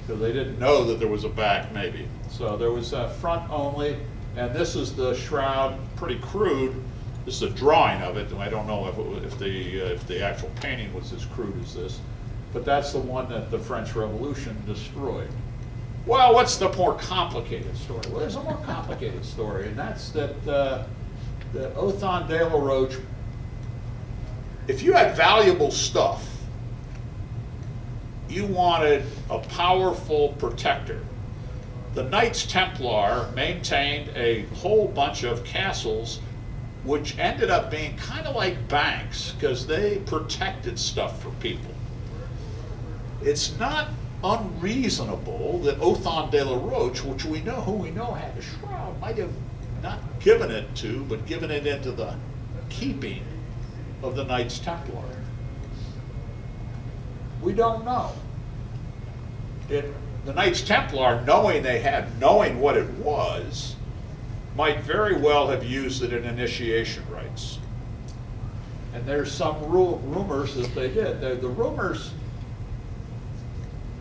because they didn't know that there was a back, maybe. So there was a front only, and this is the shroud, pretty crude. This is a drawing of it, and I don't know if the actual painting was as crude as this, but that's the one that the French Revolution destroyed. Well, what's the more complicated story? Well, there's a more complicated story, and that's that the Othon de la Roche, if you had valuable stuff, you wanted a powerful protector. The Knights Templar maintained a whole bunch of castles which ended up being kind of like banks because they protected stuff for people. It's not unreasonable that Othon de la Roche, who we know had a shroud, might have not given it to, but given it into the keeping of the Knights Templar. We don't know. The Knights Templar, knowing what it was, might very well have used it in initiation rites. And there's some rumors that they did. The rumors,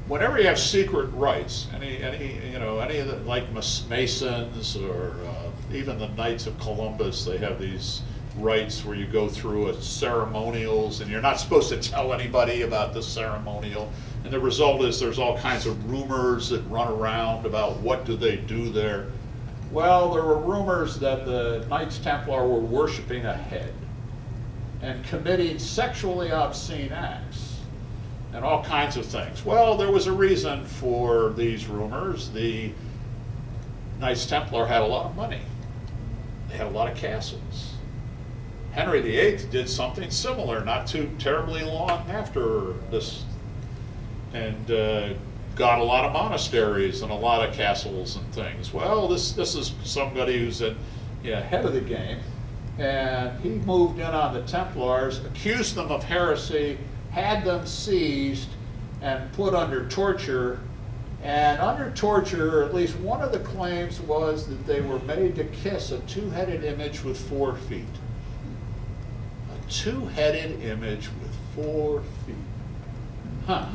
whenever you have secret rites, any of the, like Masons or even the Knights of Columbus, they have these rites where you go through ceremonials and you're not supposed to tell anybody about the ceremonial. And the result is there's all kinds of rumors that run around about what do they do there. Well, there were rumors that the Knights Templar were worshiping a head and committing sexually obscene acts and all kinds of things. Well, there was a reason for these rumors. The Knights Templar had a lot of money. They had a lot of castles. Henry VIII did something similar not too terribly long after this, and got a lot of monasteries and a lot of castles and things. Well, this is somebody who's ahead of the game, and he moved in on the Templars, accused them of heresy, had them seized and put under torture. And under torture, at least one of the claims was that they were made to kiss a two-headed image with 4 feet. A two-headed image with 4 feet. Huh.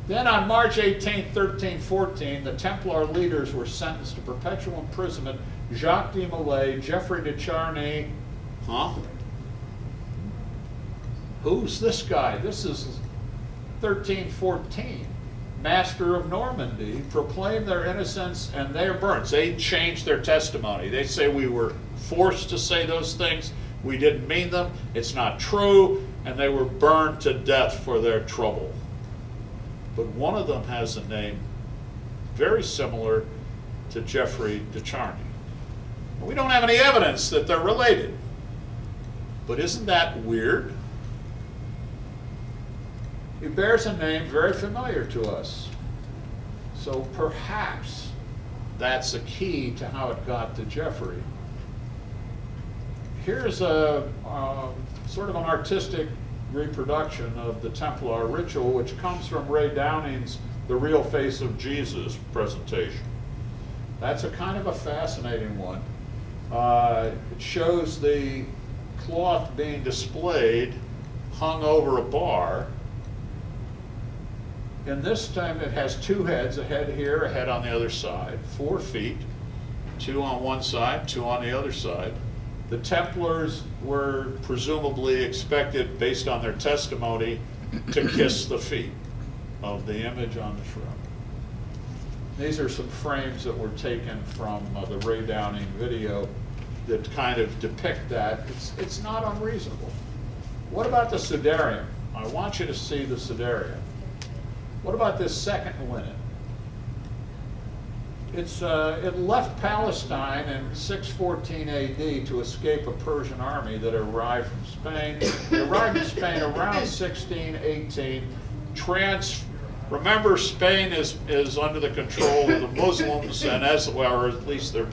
Then on March 18, 1314, the Templar leaders were sentenced to perpetual imprisonment. Jacques de Molay, Geoffrey de Charny. Huh? Who's this guy? This is 1314. Master of Normandy, proclaimed their innocence and they are burned. They changed their testimony. They say we were forced to say those things. We didn't mean them. It's not true. And they were burned to death for their trouble. But one of them has a name very similar to Geoffrey de Charny. We don't have any evidence that they're related. But isn't that weird? He bears a name very familiar to us. So perhaps that's a key to how it got to Geoffrey. Here's a sort of an artistic reproduction of the Templar ritual, which comes from Ray Downing's The Real Face of Jesus presentation. That's a kind of a fascinating one. It shows the cloth being displayed, hung over a bar. And this time it has 2 heads, a head here, a head on the other side, 4 feet, 2 on one side, 2 on the other side. The Templars were presumably expected, based on their testimony, to kiss the feet of the image on the shroud. These are some frames that were taken from the Ray Downing video that kind of depict that. It's not unreasonable. What about the sudarium? I want you to see the sudarium. What about this second linen? It left Palestine in 614 AD to escape a Persian army that arrived from Spain. It arrived in Spain around 1618. Remember, Spain is under the control of the Muslims, and as well, or at least they're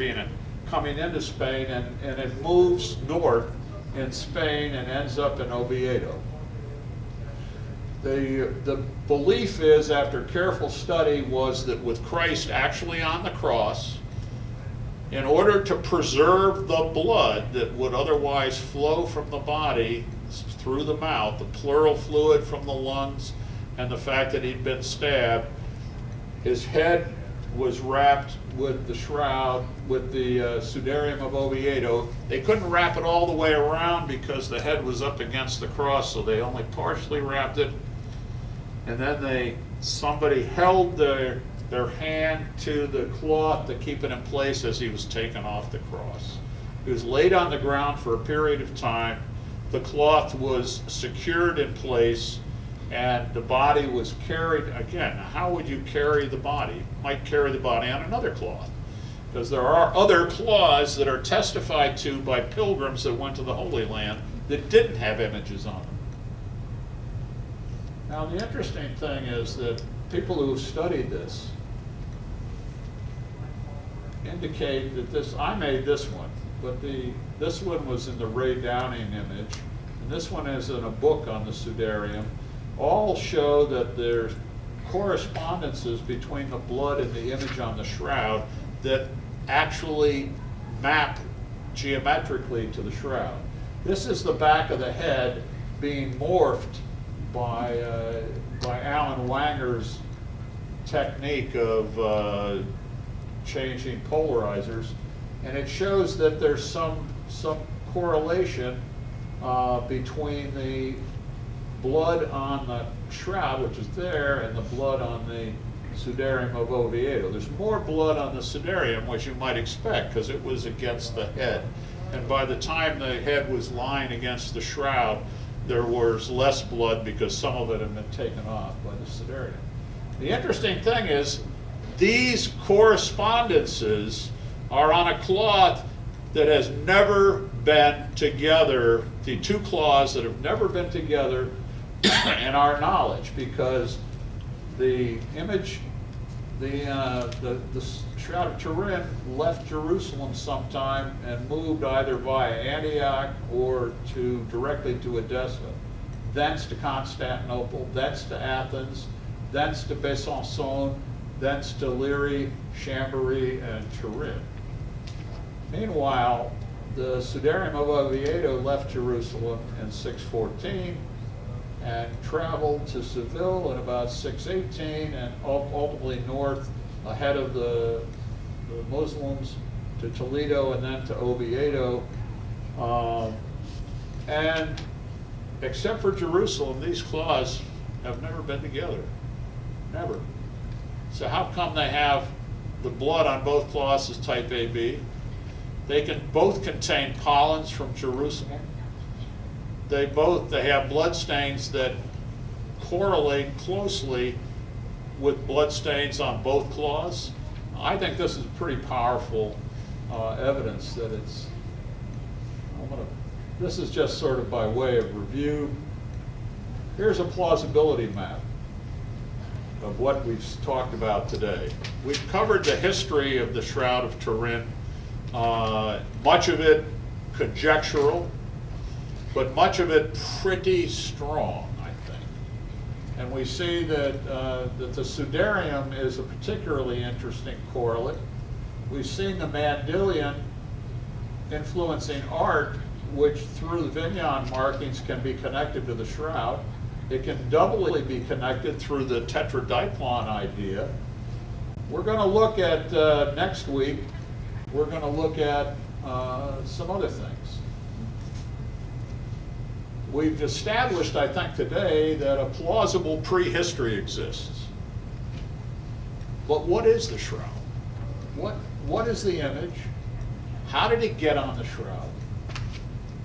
coming into Spain, and it moves north in Spain and ends up in Oviedo. The belief is, after careful study, was that with Christ actually on the cross, in order to preserve the blood that would otherwise flow from the body through the mouth, the pleural fluid from the lungs, and the fact that he'd been stabbed, his head was wrapped with the shroud, with the sudarium of Oviedo. They couldn't wrap it all the way around because the head was up against the cross, so they only partially wrapped it. And then somebody held their hand to the cloth to keep it in place as he was taken off the cross. He was laid on the ground for a period of time. The cloth was secured in place, and the body was carried. Again, how would you carry the body? You might carry the body on another cloth, because there are other cloths that are testified to by pilgrims that went to the Holy Land that didn't have images on them. Now, the interesting thing is that people who studied this indicate that I made this one, but this one was in the Ray Downing image, and this one is in a book on the sudarium. All show that there's correspondences between the blood and the image on the shroud that actually map geometrically to the shroud. This is the back of the head being morphed by Alan Wanger's technique of changing polarizers, and it shows that there's some correlation between the blood on the shroud, which is there, and the blood on the sudarium of Oviedo. There's more blood on the sudarium, which you might expect, because it was against the head. And by the time the head was lying against the shroud, there was less blood because some of it had been taken off by the sudarium. The interesting thing is, these correspondences are on a cloth that has never been together, the 2 cloths that have never been together in our knowledge, because the image, the Shroud of Turin left Jerusalem sometime and moved either via Antioch or directly to Edessa. thence to Constantinople, thence to Athens, thence to Besançon, thence to Liri, Chambéry, and Turin. Meanwhile, the Sudarium of Oviedo left Jerusalem in 614 and traveled to Seville in about 618 and ultimately north ahead of the Muslims to Toledo and then to Oviedo. And except for Jerusalem, these claws have never been together. Never. So how come they have the blood on both claws is type AB? They can both contain pollens from Jerusalem. They have blood stains that correlate closely with blood stains on both claws. I think this is pretty powerful evidence that it's, this is just sort of by way of review. Here's a plausibility map of what we've talked about today. We've covered the history of the Shroud of Turin, much of it conjectural, but much of it pretty strong, I think. And we see that, that the Sudarium is a particularly interesting correlate. We've seen the mandelian influencing art, which through the Vignon markings can be connected to the Shroud. It can doubly be connected through the tetradiplon idea. We're going to look at, next week, we're going to look at some other things. We've established, I think, today that a plausible prehistory exists. But what is the Shroud? What is the image? How did it get on the Shroud?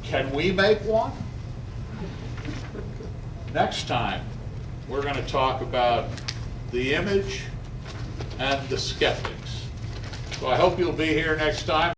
Can we make one? Next time, we're going to talk about the image and the skeptics. So I hope you'll be here next time.